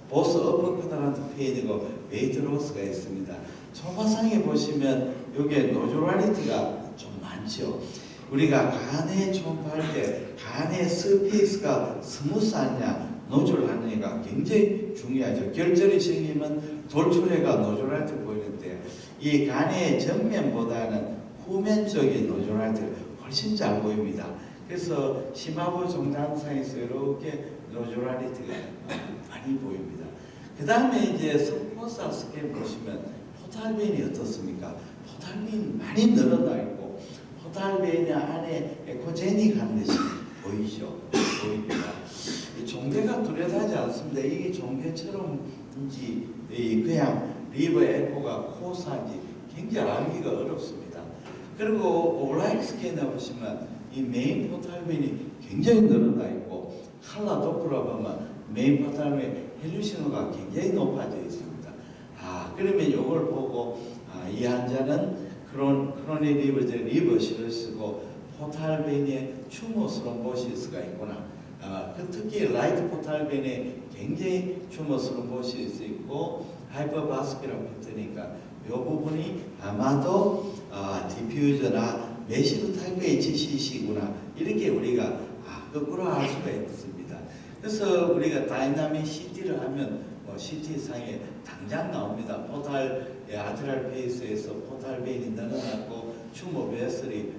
Speaker 2: 보스 어퍼커트라는 페인이고 웨이트 로스가 있습니다. 초파상에 보시면 여기에 노듈라리티가 좀 많죠. 우리가 간에 초음파할 때 간의 서페이스가 스무스하냐 노즐하느냐가 굉장히 중요하죠. 결절이 생기면 돌출해가 노듈라리티 보이는데 이 간의 전면보다는 후면 쪽이 노듈라리티가 훨씬 잘 보입니다. 그래서 심화부 종단상에서 이렇게 노듈라리티가 많이 보입니다. 그 다음에 이제 스포살 스캔 보시면 포탈베인이 어떻습니까? 포탈베인 많이 늘어나 있고 포탈베인 안에 에코제닉한 것이 보이죠? 보입니다. 이 종괴가 뚜렷하지 않습니다. 이게 종괴처럼인지 그냥 리버 에코가 코사인지 굉장히 알기가 어렵습니다. 그리고 온라인 스캔에 보시면 이 메인 포탈베인이 굉장히 늘어나 있고 칼라 도플러 보면 메인 포탈베인 헬루시노가 굉장히 높아져 있습니다. 그러면 이걸 보고 이 환자는 크로닉 리버 시로시스고 포탈베인에 튜머 스롬보시스가 있구나. 특히 라이트 포탈베인에 굉장히 튜머 스롬보시스 있고 하이퍼바스큘라 패턴이니까 이 부분이 아마도 디퓨저나 매시브 타입 HCC구나 이렇게 우리가 거꾸로 알 수가 있습니다. 그래서 우리가 다이나믹 CT를 하면 CT상에 당장 나옵니다. 아트랄 페이스에서 포탈베인이 늘어났고 튜머 베슬이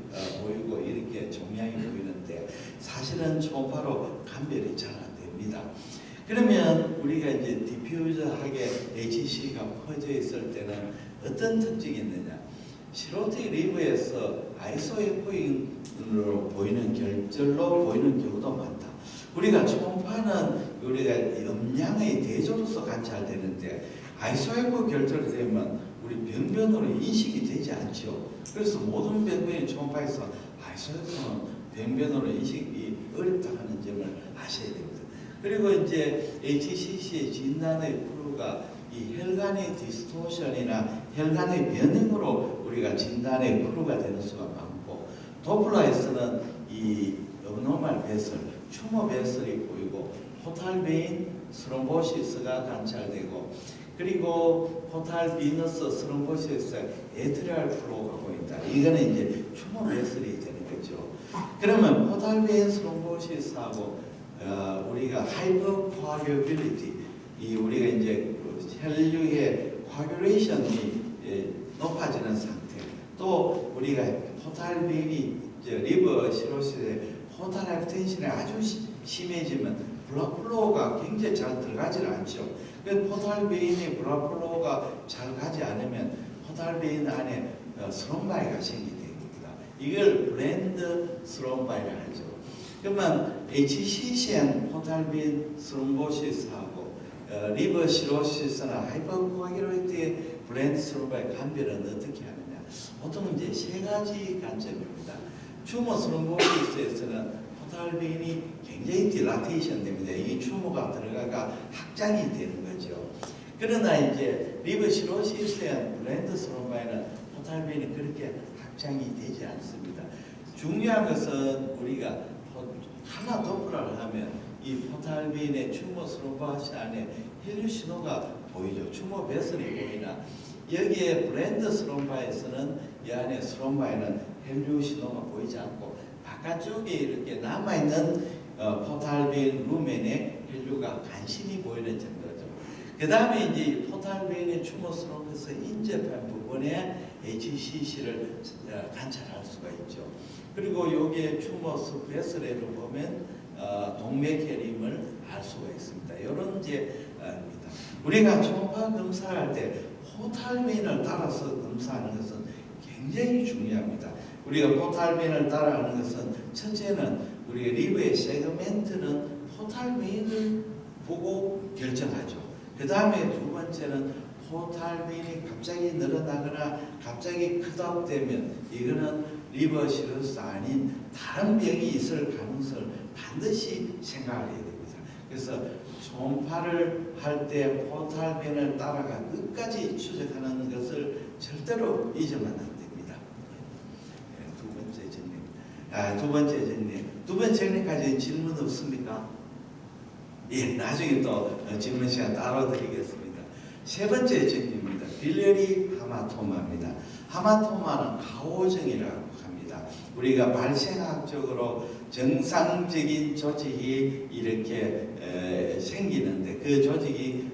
Speaker 2: 보이고 이렇게 종양이 보이는데 사실은 초음파로 감별이 잘 안 됩니다. 그러면 우리가 이제 디퓨저하게 HCC가 퍼져 있을 때는 어떤 특징이 있느냐? 시로틱 리브에서 아이소에코인으로 보이는 결절로 보이는 경우도 많다. 우리가 초음파는 우리가 음량의 대조로서 관찰되는데 아이소에코 결절이 되면 우리 병변으로 인식이 되지 않죠. 그래서 모든 병변이 초음파에서 아이소에코는 병변으로 인식이 어렵다는 점을 아셔야 됩니다. 그리고 이제 HCC의 진단의 프로가 이 혈관의 디스토션이나 혈관의 변형으로 우리가 진단의 크루가 되는 수가 많고, 도플러에서는 이 abnormal 배설, 튜머 배설이 보이고 포탈 베인 스롬보시스가 관찰되고, 그리고 포탈 비너스 스롬보시스 에트리얼 플로우가 보인다. 이거는 이제 튜머 배설이 되는 거죠. 그러면 포탈 베인 스롬보시스하고 우리가 하이퍼 코아귤빌리티, 이 우리가 이제 혈류의 코아귤레이션이 높아지는 상태, 또 우리가 포탈 베인이 리버 시로시스의 포탈 하이퍼텐션이 아주 심해지면 블러드 플로우가 굉장히 잘 들어가지 않죠. 그 포탈 베인의 블러드 플로우가 잘 가지 않으면 포탈 베인 안에 스롬바이가 생기게 됩니다. 이걸 블렌드 스롬바이라 하죠. 그러면 HCCN 포탈 베인 스롬보시스하고 리버 시로시스나 하이퍼코아귤레이트의 블렌드 스롬바이 감별은 어떻게 하느냐? 보통 이제 세 가지 관점입니다. 튜머 스롬보시스에서는 포탈 베인이 굉장히 딜라테이션 됩니다. 이 튜머가 들어가가 확장이 되는 거죠. 그러나 이제 리버 시로시스의 블렌드 스롬바이는 포탈 베인이 그렇게 확장이 되지 않습니다. 중요한 것은 우리가 하나 도플러를 하면 이 포탈 베인의 튜머 스롬바시 안에 혈류 신호가 보이죠. 튜머 배설이 보이나, 여기에 블렌드 스롬바에서는 이 안에 스롬바에는 혈류 신호가 보이지 않고 바깥쪽에 이렇게 남아있는 포탈 베인 루멘의 혈류가 간신히 보이는 정도죠. 그 다음에 이제 포탈 베인의 튜머 스롬에서 인접한 부분에 HCC를 관찰할 수가 있죠. 그리고 여기에 튜머 배설에를 보면 동맥혈임을 알 수가 있습니다. 이런 입니다. 우리가 초음파 검사를 할 때 포탈 베인을 따라서 검사하는 것은 굉장히 중요합니다. 우리가 포탈 베인을 따라하는 것은 첫째는 우리 리버의 세그멘트는 포탈 베인을 보고 결정하죠. 그 다음에 두 번째는 포탈 베인이 갑자기 늘어나거나 갑자기 크다되면 이거는 리버 시로시스 아닌 다른 병이 있을 가능성을 반드시 생각해야 됩니다. 그래서 초음파를 할 때 포탈 베인을 따라가 끝까지 추적하는 것을 절대로 잊으면 안 됩니다. 두 번째 정리. 두 번째 정리까지 질문 없습니까? 예, 나중에 또 질문 시간 따로 드리겠습니다. 세 번째 정리입니다. 빌리어리 하마토마입니다. 하마토마는 가오증이라고 합니다. 우리가 발생학적으로 정상적인 조직이 이렇게 생기는데 그 조직이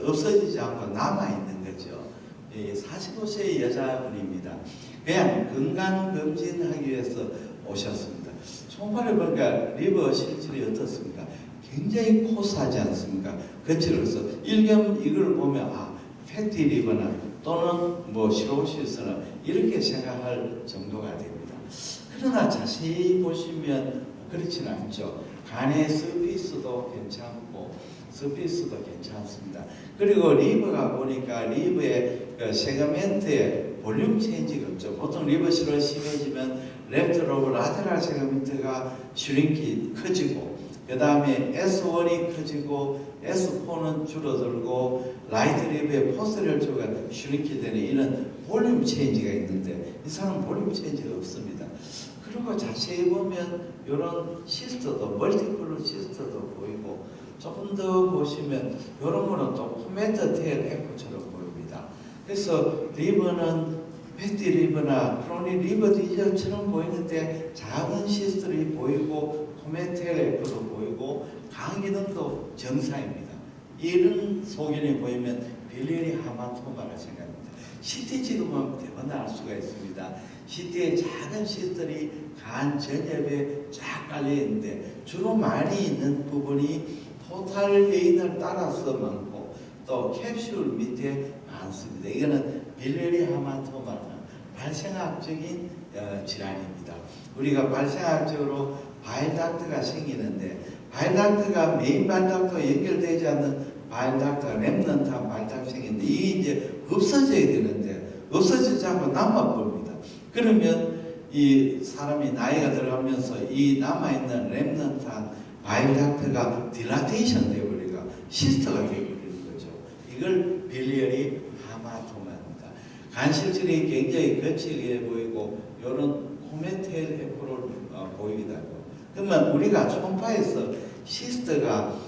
Speaker 2: 없어지지 않고 남아있는 거죠. 45세 여자분입니다. 그냥 건강검진하기 위해서 오셨습니다. 초음파를 보니까 리버 실질이 어떻습니까? 굉장히 코스하지 않습니까? 거칠어서 일견 이걸 보면 패티 리버나 또는 시로시스나 이렇게 생각할 정도가 됩니다. 그러나 자세히 보시면 그렇지는 않죠. 간의 서피스도 괜찮고 서피스도 괜찮습니다. 그리고 리버가 보니까 리버의 세그멘트에 볼륨 체인지가 없죠. 보통 리버 시로 심해지면 랩트로브 라테랄 세그멘트가 슈링키 커지고, 그 다음에 S1이 커지고 S4는 줄어들고 라이트 리브의 포스터럴 쪽가 슈링키 되는 이런 볼륨 체인지가 있는데 이 사람은 볼륨 체인지가 없습니다. 그리고 자세히 보면 이런 시스터도 멀티플로 시스터도 보이고, 조금 더 보시면 이런 거는 또 코메트 테일 에코처럼 보입니다. 그래서 리버는 패티 리버나 크로닉 리버 디저처럼 보이는데 작은 시스터들이 보이고 코메트 테일 에코도 보이고 간 기능도 정상입니다. 이런 소견이 보이면 빌리어리 하마토마가 생각합니다. CT 찍으면 대부분 알 수가 있습니다. CT에 작은 시스터들이 간 전엽에 쫙 깔려 있는데 주로 많이 있는 부분이 포탈 베인을 따라서 많고 또 캡슐 밑에 많습니다. 이거는 빌리어리 하마토마는 발생학적인 질환입니다. 우리가 발생학적으로 바일닥트가 생기는데 바일닥트가 메인 바일닥트와 연결되지 않는 바일닥트가 렘넌트한 바일닥트가 생기는데 이게 이제 없어져야 되는데 없어지지 않고 남아버립니다. 그러면 이 사람이 나이가 들어가면서 이 남아있는 렘넌트한 바일닥트가 딜라테이션 되어버리고 시스터가 되어버리는 거죠. 이걸 빌리어리 하마토마입니다. 간실질이 굉장히 거칠게 보이고 이런 코메테일 에코를 보이기도 하고. 그러면 우리가 초음파에서 시스트가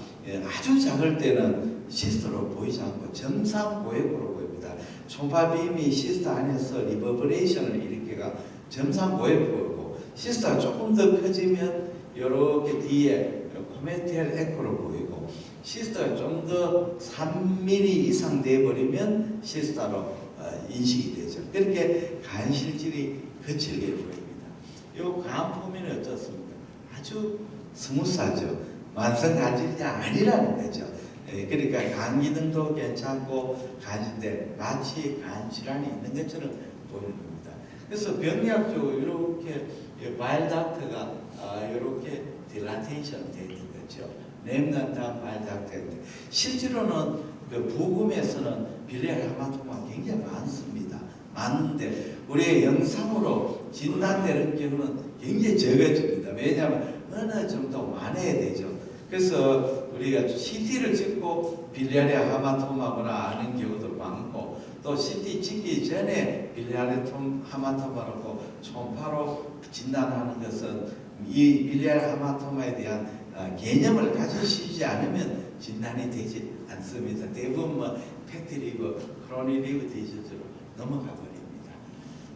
Speaker 2: 아주 작을 때는 시스트로 보이지 않고 점상 고액으로 보입니다. 초음파 빔이 시스트 안에서 리버브레이션을 일으켜가 점상 고액 보이고 시스트가 조금 더 커지면 이렇게 뒤에 코메테일 에코로 보이고 시스트가 좀 더 3mm 이상 돼버리면 시스타로 인식이 되죠. 그렇게 간실질이 거칠게 보입니다. 이 간포면은 어떻습니까? 아주 스무스하죠. 완성 간질이 아니라는 거죠. 그러니까 간 기능도 괜찮고 간인데 마치 간 질환이 있는 것처럼 보이는 겁니다. 그래서 병리학적으로 이렇게 바일닥트가 이렇게 딜라테이션 되는 거죠. 렘넌트한 바일닥트. 실제로는 그 부금에서는 빌리어리 하마토마가 굉장히 많습니다. 많은데 우리의 영상으로 진단되는 경우는 굉장히 적어집니다. 왜냐하면 어느 정도 완해야 되죠. 그래서 우리가 CT를 찍고 빌리어리 하마토마구나 아는 경우도 많고 또 CT 찍기 전에 빌리어리 하마토마라고 초음파로 진단하는 것은 이 빌리어리 하마토마에 대한 개념을 가지시지 않으면 진단이 되지 않습니다. 대부분 팩트리버, 크로닉 디지즈로 넘어가 버립니다.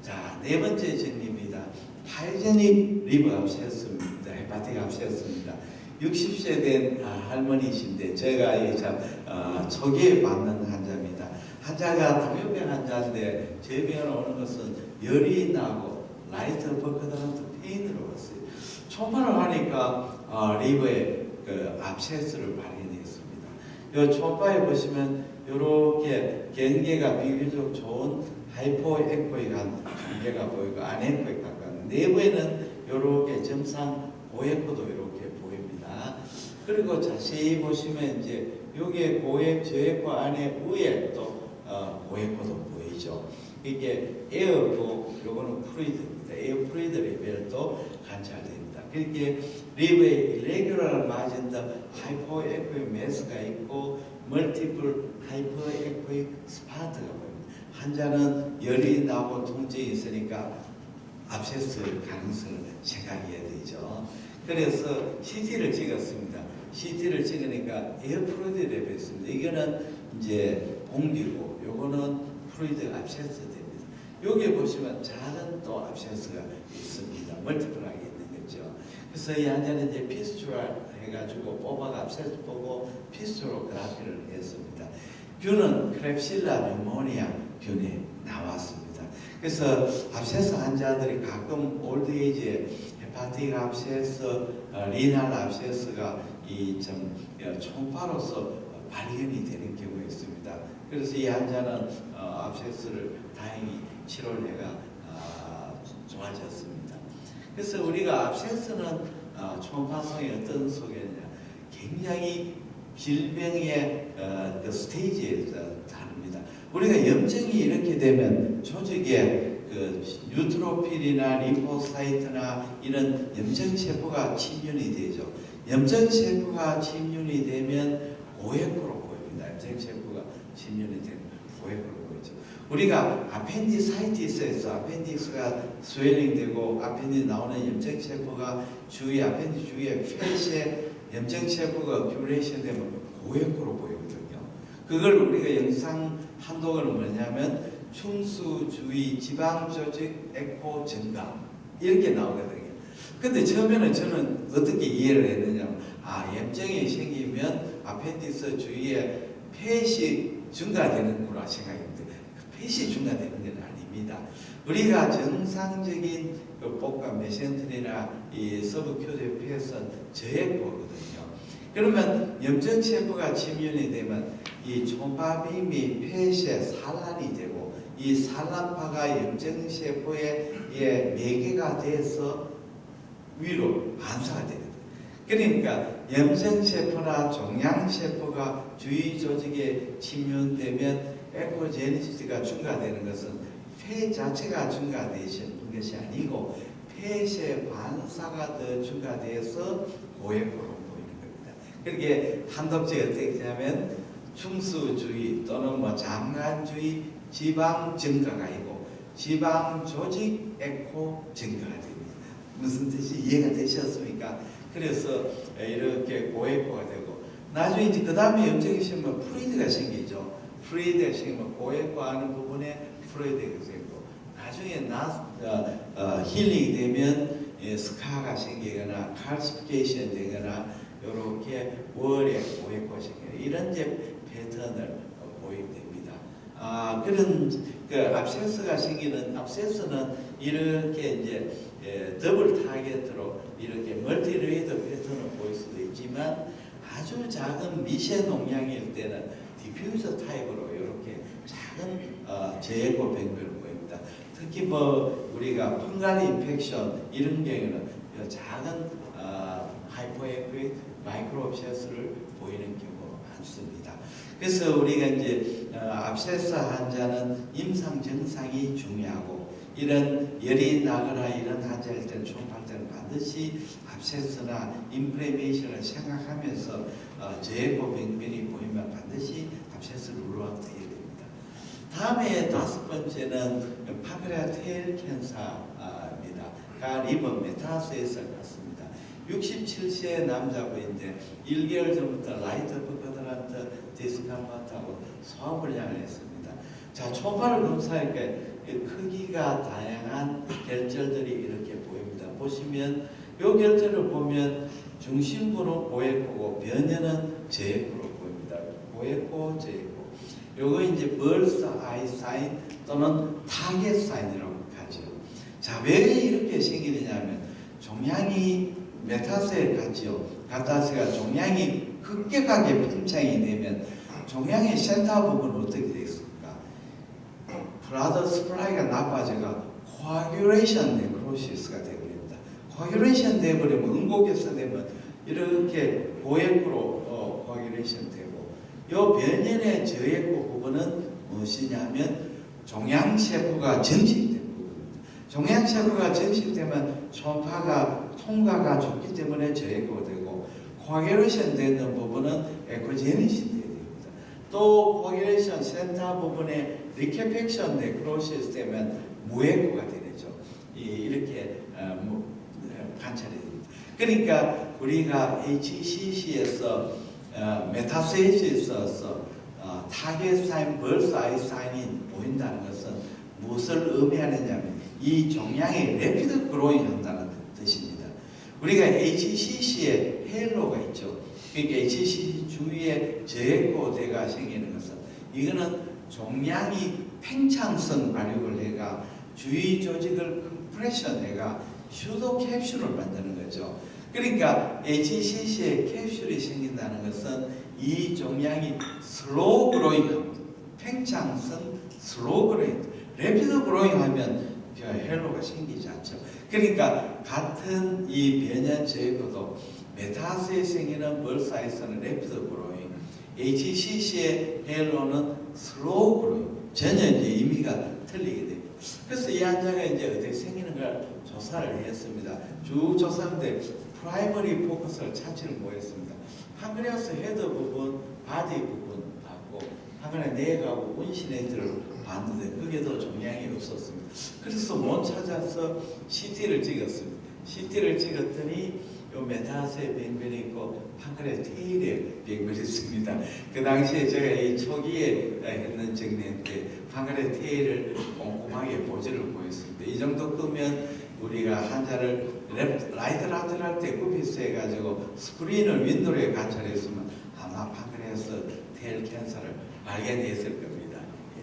Speaker 2: 자, 네 번째 정리입니다. 파이제닉 리버 압세스입니다. 헤파틱 압세스입니다. 60세 된 할머니이신데 제가 참 초기에 받는 환자입니다. 환자가 당뇨병 환자인데 제 병원에 오는 것은 열이 나고 라이트 버커드런트 페인으로 왔어요. 초음파를 하니까 리버에 그 압세스를 발견했습니다. 이 초음파에 보시면 이렇게 경계가 비교적 좋은 하이포에코익한 경계가 보이고 아네코익 가까운 내부에는 이렇게 점상 고에코도 이렇게 보입니다. 그리고 자세히 보시면 이제 여기에 고액, 저에코 안에 위에 또 고에코도 보이죠. 이게 에어고 요거는 프루이드입니다. 에어 프루이드 레벨도 관찰됩니다. 그렇게 리버에 일레귤러한 마진더 하이포에코익 매스가 있고 멀티플 하이퍼에코익 스파트가 보입니다. 환자는 열이 나고 통증이 있으니까 압세스 가능성을 생각해야 되죠. 그래서 CT를 찍었습니다. CT를 찍으니까 에어 프루이드 레벨이 있습니다. 이거는 이제 공기고 요거는 프루이드 압세스 됩니다. 여기 보시면 작은 또 압세스가 있습니다. 멀티플하게 있는 거죠. 그래서 이 환자는 이제 피스츄랄 해가지고 뽑아가 압세스 보고 피스츄로그라피를 했습니다. 균은 크랩실라 뉴모니아 균이 나왔습니다. 그래서 압세스 환자들이 가끔 올드에이지에 헤파틱 압세스, 리날 압세스가 이좀 초음파로서 발견이 되는 경우가 있습니다. 그래서 이 환자는 압세스를 다행히 치료를 해가 좋아졌습니다. 그래서 우리가 압세스는 초음파성이 어떤 속에냐 굉장히 질병의 그 스테이지에 다릅니다. 우리가 염증이 이렇게 되면 조직에 그 뉴트로필이나 림포사이트나 이런 염증세포가 침륜이 되죠. 염증세포가 침륜이 되면 고액으로 보입니다. 염증세포가 침륜이 되면 고액으로 보이죠. 우리가 아펜디사이티스에서 아펜디스가 스웰링되고 아펜디스 나오는 염증세포가 주위에 아펜디스 주위에 팻에 염증세포가 큐레이션 되면 고액으로 보이거든요. 그걸 우리가 영상 한독은 뭐냐면 충수 주위 지방 조직 에코 증가 이렇게 나오거든요. 근데 처음에는 저는 어떻게 이해를 했느냐면 염증이 생기면 아펜디스 주위에 폐시 증가되는구나 생각했는데 폐시 증가되는 건 아닙니다. 우리가 정상적인 복합 메센트리나 이 서브큐제 폐선 저액포거든요. 그러면 염증세포가 침륜이 되면 이 초음파빔이 폐시에 산란이 되고 이 산란파가 염증세포에 매개가 돼서 위로 반사가 되거든요. 그러니까 염증세포나 종양세포가 주위 조직에 침륜되면 에코제니시스가 증가되는 것은 폐 자체가 증가되는 것이 아니고 폐의 반사가 더 증가돼서 고액으로 보이는 겁니다. 그렇게 한독제 어떻게 되냐면 충수주의 또는 뭐 장관주의 지방 증가가 있고 지방 조직 에코 증가가 됩니다. 무슨 뜻이 이해가 되셨습니까? 그래서 이렇게 고에코가 되고 나중에 이제 그 다음에 염증이 생기면 프루이드가 생기죠. 프루이드가 생기면 고에코하는 부분에 프루이드가 생기고 나중에 힐링이 되면 스카가 생기거나 칼시피케이션 되거나 이렇게 월에 고에코가 생기거나 이런 이제 패턴을 보이게 됩니다. 그런 그 압세스가 생기는 압세스는 이렇게 이제 더블 타겟으로 이렇게 멀티레이더 패턴을 보일 수도 있지만 아주 작은 미세 농양일 때는 디퓨저 타입으로 이렇게 작은 제에코 병변을 보입니다. 특히 뭐 우리가 펑갈 인펙션 이런 경우는 작은 하이퍼에크윗 마이크로 압세스를 보이는 경우가 많습니다. 그래서 우리가 이제 압세스 환자는 임상 증상이 중요하고 이런 열이 나거나 이런 환자일 때는 초음파할 때는 반드시 압세스나 인플레이메이션을 생각하면서 제에코 병변이 보이면 반드시 압세스를 룰아웃 해야 됩니다. 다음에 다섯 번째는 파크레아테일 캔서입니다. 리버 메타스에서 갔습니다. 67세 남자분인데 1개월 전부터 라이트 버커드란트 디스컴파트하고 소화불량을 했습니다. 자, 초음파를 검사하니까 크기가 다양한 결절들이 이렇게 보입니다. 보시면 이 결절을 보면 중심부는 고에코고 변연은 제에코로 보입니다. 고에코, 제에코. 요거 이제 벌스 아이 사인 또는 타겟 사인이라고 하죠. 자, 왜 이렇게 생기느냐면 종양이 메타세에 갔죠. 가타세가 종양이 급격하게 팽창이 되면 종양의 센터 부분은 어떻게 되겠습니까? 블라드 스프라이가 나빠져가 코아귤레이션 네크로시스가 되어버립니다. 코아귤레이션 되어버리면 응고결석 되면 이렇게 고에코로 코아귤레이션 되고 요 변연의 저에코 부분은 무엇이냐면 종양세포가 정식된 부분입니다. 종양세포가 정식되면 초음파가 통과가 좋기 때문에 저에코가 되고 코아귤레이션 되는 부분은 에코제니시 됩니다. 또 코아귤레이션 센터 부분에 리케펙션 네크로시스 되면 무에코가 되죠. 이렇게 관찰이 됩니다. 그러니까 우리가 HCC에서 메타세이즈에 있어서 타겟 사인, 벌스 아이 사인이 보인다는 것은 무엇을 의미하느냐면 이 종양이 레피드 그로잉 한다는 뜻입니다. 우리가 HCC에 헤일로가 있죠. 그러니까 HCC 주위에 저에코대가 생기는 것은 이거는 종양이 팽창성 발육을 해가 주위 조직을 컴프레션 해가 슈도 캡슐을 만드는 거죠. 그러니까 HCC에 캡슐이 생긴다는 것은 이 종양이 슬로우 그로잉, 팽창성 슬로우 그로잉, 레피드 그로잉 하면 헬로가 생기지 않죠. 그러니까 같은 이 변연 제거도 메타스에 생기는 벌사에서는 레피드 그로잉, HCC의 헬로는 슬로우 그로잉, 전혀 이제 의미가 틀리게 됩니다. 그래서 이 환자가 이제 어떻게 생기는가 조사를 했습니다. 쭉 조사하는데 프라이머리 포커스를 찾지를 못했습니다. 판크레아스 헤드 부분, 바디 부분 봤고 판크레아 내하고 운시네트를 봤는데 거기에도 종양이 없었습니다. 그래서 못 찾아서 CT를 찍었습니다. CT를 찍었더니 요 메타스의 병변이 있고 판크레아 테일에 병변이 있습니다. 그 당시에 제가 이 초기에 했는 정리인데 판크레아 테일을 꼼꼼하게 보지를 보였습니다. 이 정도 끄면 우리가 환자를 라이트 라트를 할 때 굽히스 해가지고 스크린을 윈도우에 관찰했으면 아마 판크레아스 테일 캔서를 발견했을 겁니다. 예.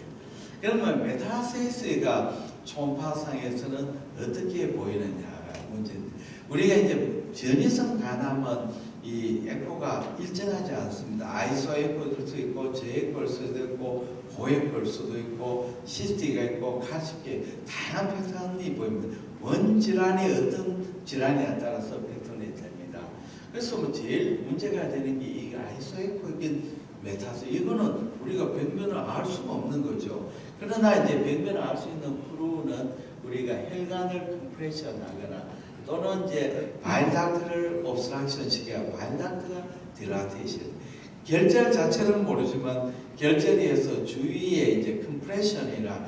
Speaker 2: 그러면 메타세이스가 초음파상에서는 어떻게 보이느냐가 문제인데 우리가 이제 전이성 간암은 이 에코가 일정하지 않습니다. 아이소 에코일 수도 있고 저에코일 수도 있고 고에코일 수도 있고 시스티가 있고 칼슘계 다양한 패턴이 보입니다. 원 질환이 어떤 질환에 따라서 패턴이 됩니다. 그래서 뭐 제일 문제가 되는 게 이 아이소 에코인 메타스 이거는 우리가 병변을 알 수가 없는 거죠. 그러나 이제 병변을 알 수 있는 크루는 우리가 혈관을 컴프레션하거나 또는 이제 바일닥트를 옵스트럭션 시켜야 바일닥트가 딜라테이션
Speaker 3: 결절 자체는 모르지만 결절에서 주위에 이제 컴프레션이나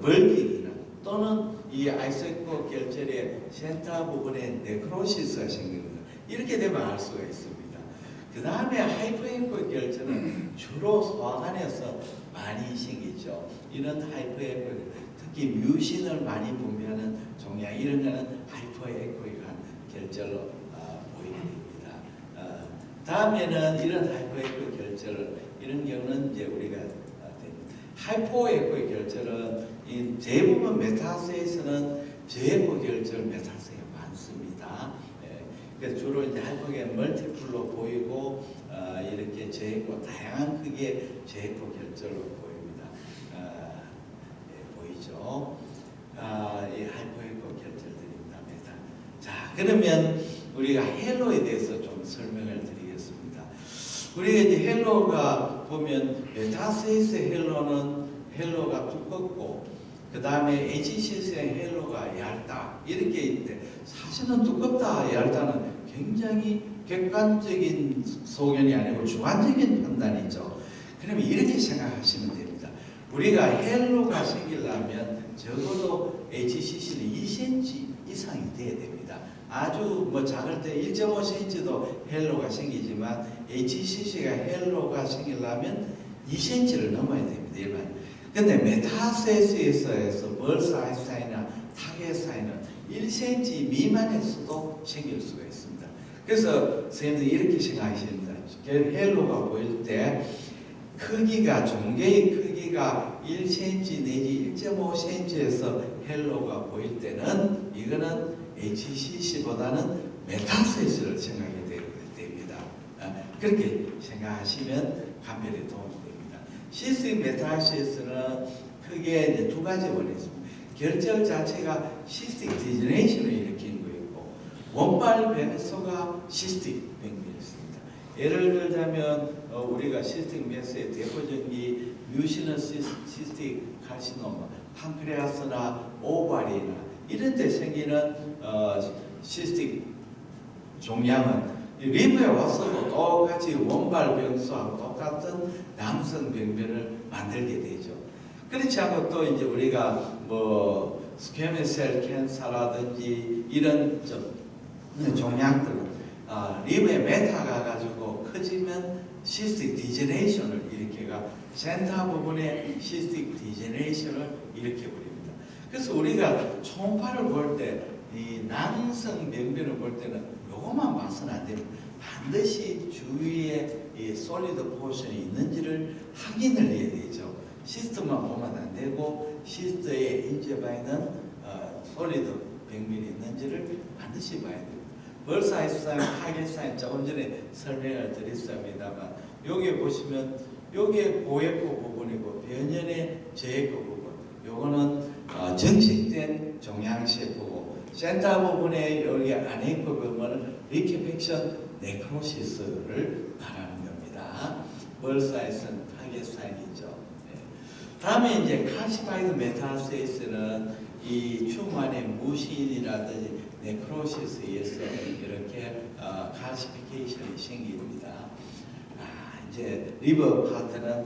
Speaker 3: 벌기나 또는 이 아이소코 결절의 센터 부분에 네크로시스가 생기는 거 이렇게 되면 알 수가 있습니다. 그 다음에 하이퍼에코 결절은 주로 소화관에서 많이 생기죠. 이런 하이퍼에코 특히 뮤신을 많이 분비하는 종양 이런 거는 하이퍼에코익한 결절로 보이게 됩니다. 다음에는 이런 하이퍼에코 결절 이런 경우는 이제 우리가 하이포에코 결절은 대부분 메타세에서는 저에코 결절 메타세가 많습니다. 그래서 주로 이제 하이포게 멀티플로 보이고 이렇게 저에코 다양한 크기의 저에코 결절로 보입니다. 보이죠? 이 하이포에코 결절들입니다. 메타. 자, 그러면 우리가 헬로에 대해서 좀 설명을 드리겠습니다. 우리가 이제 헬로가 보면 메타세이스 헬로가 두껍고 그 다음에 HCC의 헬로가 얇다 이렇게 있는데 사실은 두껍다 얇다는 굉장히 객관적인 소견이 아니고 주관적인 판단이죠. 그러면 이렇게 생각하시면 됩니다. 우리가 헬로가 생기려면 적어도 HCC는 2cm 이상이 돼야 됩니다. 아주 뭐 작을 때 1.5cm도 헬로가 생기지만 HCC가 헬로가 생기려면 2cm를 넘어야 됩니다. 일반. 근데 메타세스에서 벌사이 사이나 타겟 사이는 1cm 미만에서도 생길 수가 있습니다. 그래서 선생님들이 이렇게 생각하십니다. 헬로가 보일 때 크기가 종괴의 크기가 1cm 내지 1.5cm에서 헬로가 보일 때는 이거는 HCC보다는 메타세스를 생각이 됩니다. 그렇게 생각하시면 감별에 도움이 됩니다. 시스틱 메타세스는 크게 이제 두 가지 원인이 있습니다. 결절 자체가 시스틱 디제네이션을 일으키는 거 있고 원발 변소가 시스틱 병변이 있습니다. 예를 들자면 우리가 시스틱 메스의 대표적인 뮤시너스 시스틱 카시노마, 판크레아스나 오바리나 이런 데 생기는 시스틱 종양은 리브에 와서도 똑같이 원발 병소하고 똑같은 남성 병변을 만들게 되죠. 그렇지 않고 또 이제 우리가 뭐 스퀘머셀 캔서라든지 이런 좀 종양들은 리브에 메타가 가지고 커지면 시스틱 디제네이션을 일으켜가 센터 부분에 시스틱 디제네이션을 일으켜버립니다. 그래서 우리가 초음파를 볼 때 이 남성 병변을 볼 때는 요것만 봐서는 안 됩니다. 반드시 주위에 이 솔리드 포션이 있는지를 확인을 해야 되죠. 시스트만 보면 안 되고 시스트에 인접해 솔리드 병변이 있는지를 반드시 봐야 됩니다. 벌사이즈 사인, 타겟 사인 조금 전에 설명을 드렸습니다만 여기 보시면 요게 고에코 부분이고 변연의 저에코 부분 요거는 정식된 종양세포고 센터 부분에 여기 아네코 부분은 리케펙션 네크로시스를 말하는 겁니다. 벌사이즈는 타겟 사인이죠. 네. 다음에 이제 칼시파이드 메타세이스는 이 튜만의 무신이라든지 네크로시스에 의해서 이렇게 칼시피케이션이 생깁니다. 이제 리버 파트는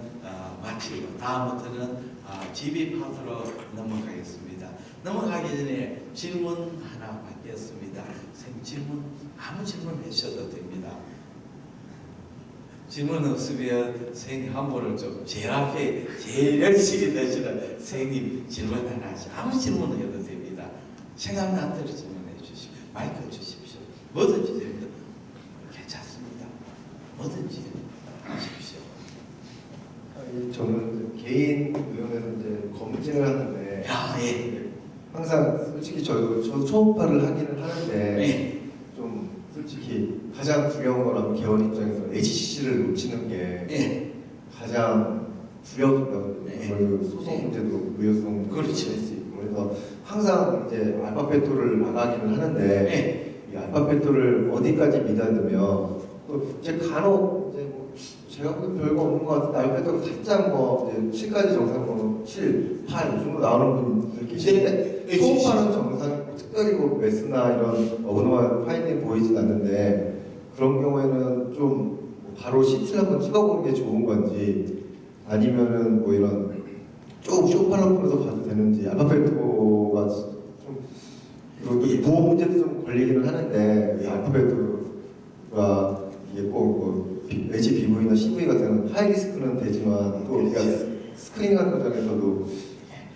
Speaker 3: 마치고 다음부터는 GB 파트로 넘어가겠습니다. 넘어가기 전에 질문 하나 받겠습니다. 선생님 질문 아무 질문 하셔도 됩니다. 질문 없으면 선생님 한 분을 좀 제일 앞에 제일 열심히 되시는 선생님 질문 하나 하시죠. 아무 질문 해도 됩니다. 생각난 대로 질문해 주십시오. 마이크 주십시오. 뭐든지 됩니다. 괜찮습니다. 뭐든지 하십시오.
Speaker 4: 저는 개인 의원에서 이제 검증을 하는데
Speaker 3: 예.
Speaker 4: 항상 솔직히 저 초음파를 하기는 하는데
Speaker 3: 예.
Speaker 4: 좀 솔직히 가장 두려운 거라면 개원 입장에서 HCC를 놓치는 게
Speaker 3: 예.
Speaker 4: 가장 두려운
Speaker 3: 네.
Speaker 4: 소송 문제도 의료소송 문제도
Speaker 3: 그렇죠.
Speaker 4: 있을 수 있고 그래서 항상 이제 알파베토를 나가기는 하는데
Speaker 3: 예.
Speaker 4: 이 알파베토를 어디까지 믿어야 되며 또 제 간혹 이제 뭐 제가 보기 별거 없는 것 같은데 알파베토가 살짝 뭐 이제 7까지 정상 번호 7, 8 이 정도 나오는 분들 계시는데
Speaker 3: 네.
Speaker 4: 초음파는 정상 특별히 뭐 메스나 이런 어그노마 파인딩 보이진 않는데 그런 경우에는 좀 바로 시트를 한번 찍어보는 게 좋은 건지 아니면은 뭐 이런 쭉 쇼팔로폰에서 봐도 되는지 알파벳도가 좀 그리고 이 보호 문제도 좀 걸리기는 하는데 이 알파벳도가 이게 꼭뭐 HBV나 CV 같은 하이리스크는 되지만 또 우리가 스크린 같은 과정에서도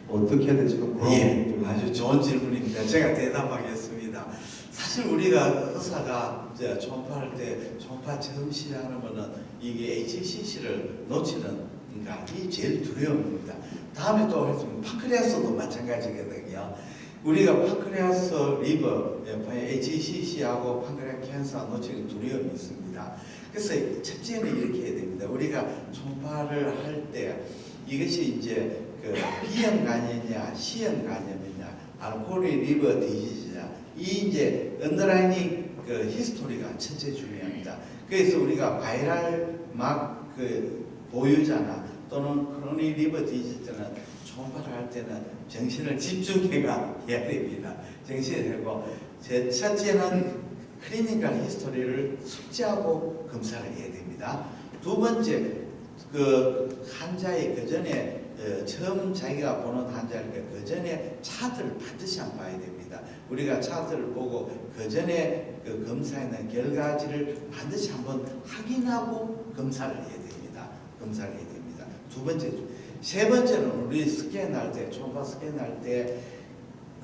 Speaker 4: 어떻게 해야 될지 좀
Speaker 2: 예, 아주 좋은 질문입니다. 제가 대답하겠습니다. 사실 우리가 의사가 이제 초음파할 때 초음파 처음 시작하면은 이게 HCC를 놓치는 인간이 제일 두려움입니다. 다음에 또 하시면 파크레아스도 마찬가지거든요. 우리가 파크레아스 리버, HCC하고 파크레아 캔서 놓치는 두려움이 있습니다. 그래서 첫째는 이렇게 해야 됩니다. 우리가 초음파를 할 때 이것이 이제 그 비형 간염이냐, 시형 간염이냐, 알코올이 리버 디지즈냐, 이 이제 언더라이닝 그 히스토리가 첫째 중요합니다. 그래서 우리가 바이럴 막 그 보유자나 또는 크로닉 리버 디지즈는 초음파를 할 때는 정신을 집중해가 해야 됩니다. 정신을 하고 제 첫째는 클리니컬 히스토리를 숙지하고 검사를 해야 됩니다. 두 번째 그 환자의 그 전에 처음 자기가 보는 환자일 때 그 전에 차트를 반드시 한번 봐야 됩니다. 우리가 차트를 보고 그 전에 그 검사했는 결과지를 반드시 한번 확인하고 검사를 해야 됩니다. 검사를 해야 됩니다. 두 번째, 세 번째는 우리 스캔할 때 초음파 스캔할 때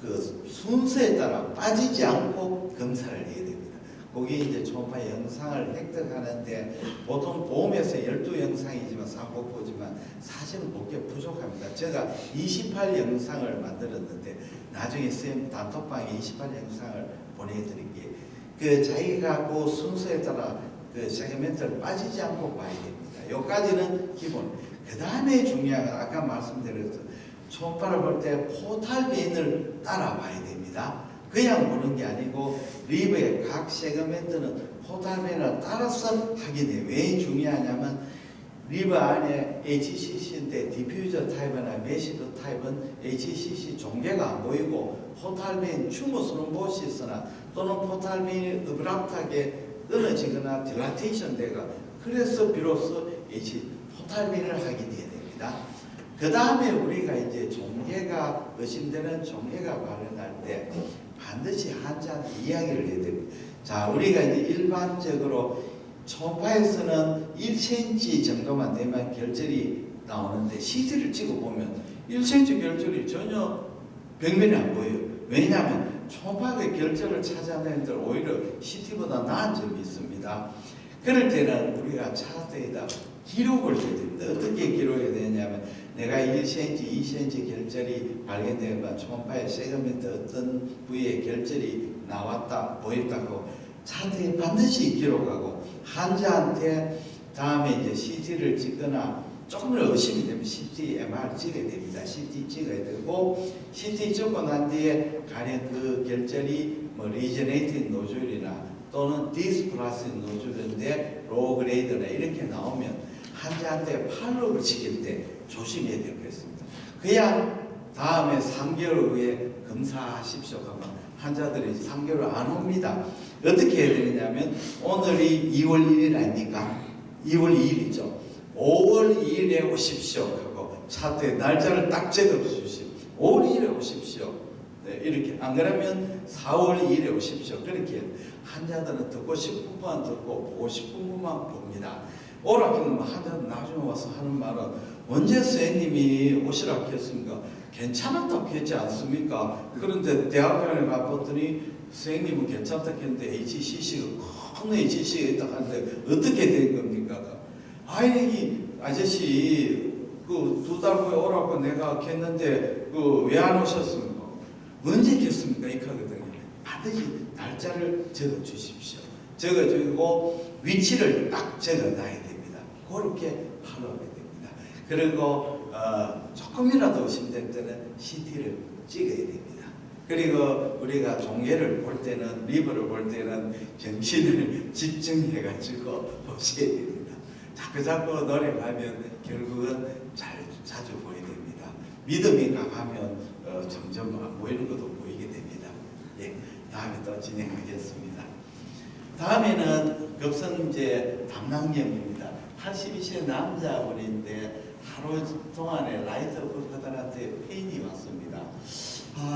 Speaker 2: 그 순서에 따라 빠지지 않고 검사를 해야 됩니다. 거기 이제 초음파 영상을 획득하는데 보통 보험에서 12영상이지만 상고보지만 사실은 보기에 부족합니다. 제가 28영상을 만들었는데 나중에 선생님 단톡방에 28영상을 보내드릴게요. 그 자기가 그 순서에 따라 그 세그멘트를 빠지지 않고 봐야 됩니다. 여기까지는 기본. 그 다음에 중요한 건 아까 말씀드렸던 초음파를 볼 때 포탈빈을 따라봐야 됩니다. 그냥 보는 게 아니고 리버의 각 세그멘트는 포탈빈을 따라서 확인해요. 왜 중요하냐면 리버 안에 HCC인데 디퓨저 타입이나 메시브 타입은 HCC 종괴가 안 보이고 포탈빈 추모스롬보시스나 또는 포탈빈이 으브랍하게 끊어지거나 딜라테이션 되가 그래서 비로소 포탈빈을 확인해야 됩니다. 그 다음에 우리가 이제 종괴가 의심되는 종괴가 발현할 때 반드시 환자한테 이야기를 해야 됩니다. 자, 우리가 이제 일반적으로 초음파에서는 1cm 정도만 되면 결절이 나오는데 CT를 찍어보면 1cm 결절이 전혀 벽면이 안 보여요. 왜냐하면 초음파의 결절을 찾아내는 데 오히려 CT보다 나은 점이 있습니다. 그럴 때는 우리가 차트에다 기록을 해야 됩니다. 어떻게 기록해야 되냐면 내가 1cm, 2cm 결절이 발견되면 초음파의 세그멘트 어떤 부위에 결절이 나왔다, 보였다고 차트에 반드시 기록하고 환자한테 다음에 이제 CT를 찍거나 조금 의심이 되면 CT, MR 찍어야 됩니다. CT 찍어야 되고 CT 찍고 난 뒤에 가령 그 결절이 뭐 리제네이티브 노즐이나 또는 디스플라스틱 노즐인데 로우 그레이드나 이렇게 나오면 환자한테 팔로우를 지킬 때 조심해야 될 것 같습니다. 그냥 다음에 3개월 후에 검사하십시오 하면 환자들이 3개월 안 옵니다. 어떻게 해야 되느냐면 오늘이 2월 1일 아닙니까? 2월 2일이죠. 5월 2일에 오십시오 하고 차트에 날짜를 딱 적어 주십시오. 5월 2일에 오십시오. 네, 이렇게 안 그러면 4월 2일에 오십시오. 그렇게 환자들은 듣고 싶은 것만 듣고 보고 싶은 것만 봅니다. 오라 그러면 환자들 나중에 와서 하는 말은 언제 선생님이 오시라 했습니까? 괜찮았다고 했지 않습니까? 그런데 대학병원에 가봤더니 선생님은 괜찮다고 했는데 HCC가 큰 HCC가 있다고 하는데 어떻게 된 겁니까? 아이 아저씨 그 2달 후에 오라고 내가 했는데 그 왜 안 오셨습니까? 언제 했습니까? 이렇게 하거든요. 반드시 날짜를 적어 주십시오. 적어 주고 위치를 딱 적어 놔야 됩니다. 그렇게 팔로우하게 됩니다. 그리고 조금이라도 의심될 때는 CT를 찍어야 됩니다. 그리고 우리가 종괴를 볼 때는 리버를 볼 때는 정신을 집중해가지고 보셔야 됩니다. 자꾸 노력하면 결국은 자주 보게 됩니다. 믿음이 강하면 점점 안 보이는 것도 보이게 됩니다. 예, 다음에 또 진행하겠습니다. 다음에는
Speaker 3: 급성제 담낭염입니다. 82세 남자분인데 하루 동안에 라이트 코드한테 페인이 왔습니다.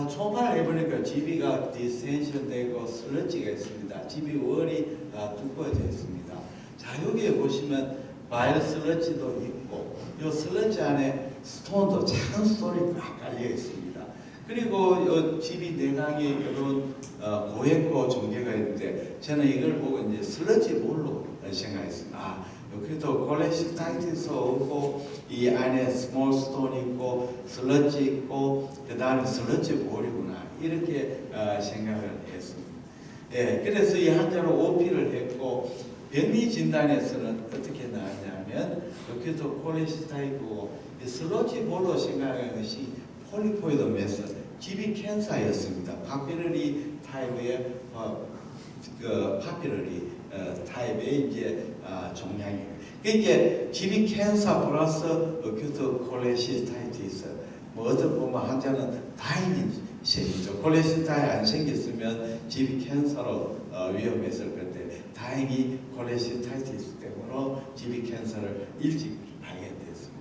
Speaker 3: 초음파를 해보니까 GB가 디스텐션되고 슬러지가 있습니다. GB 월이 두꺼워져 있습니다. 자, 여기에 보시면 바이오 슬러지도 있고 이 슬러지 안에 스톤도 작은 스톤이 막 깔려 있습니다. 그리고 이 GB 내강에 이런 고액고 종계가 있는데 저는 이걸 보고 이제 슬러지 볼로 생각했습니다. 여기도 콜레시스타이티스 오고 이 안에 스몰 스톤이 있고 슬러지 있고 그 다음에 슬러지 볼이구나 이렇게 생각을 했습니다. 예, 그래서 이 환자로 OP를 했고 변이 진단에서는 어떻게 나왔냐면 여기도 콜레시스타이트고 슬러지 볼로 생각한 것이 폴리포이드 메스 GB 캔서였습니다. 파피러리 타입의 파피러리 타입의 이제 종양이에요. 그게 GB 캔서 플러스 어큐트 콜레시스타이티스. 뭐 어떻게 보면 환자는 다행히 생기죠. 콜레시스타이 안 생겼으면 GB 캔서로 위험했을 건데 다행히 콜레시스타이티스 때문에 GB 캔서를 일찍 발견됐습니다.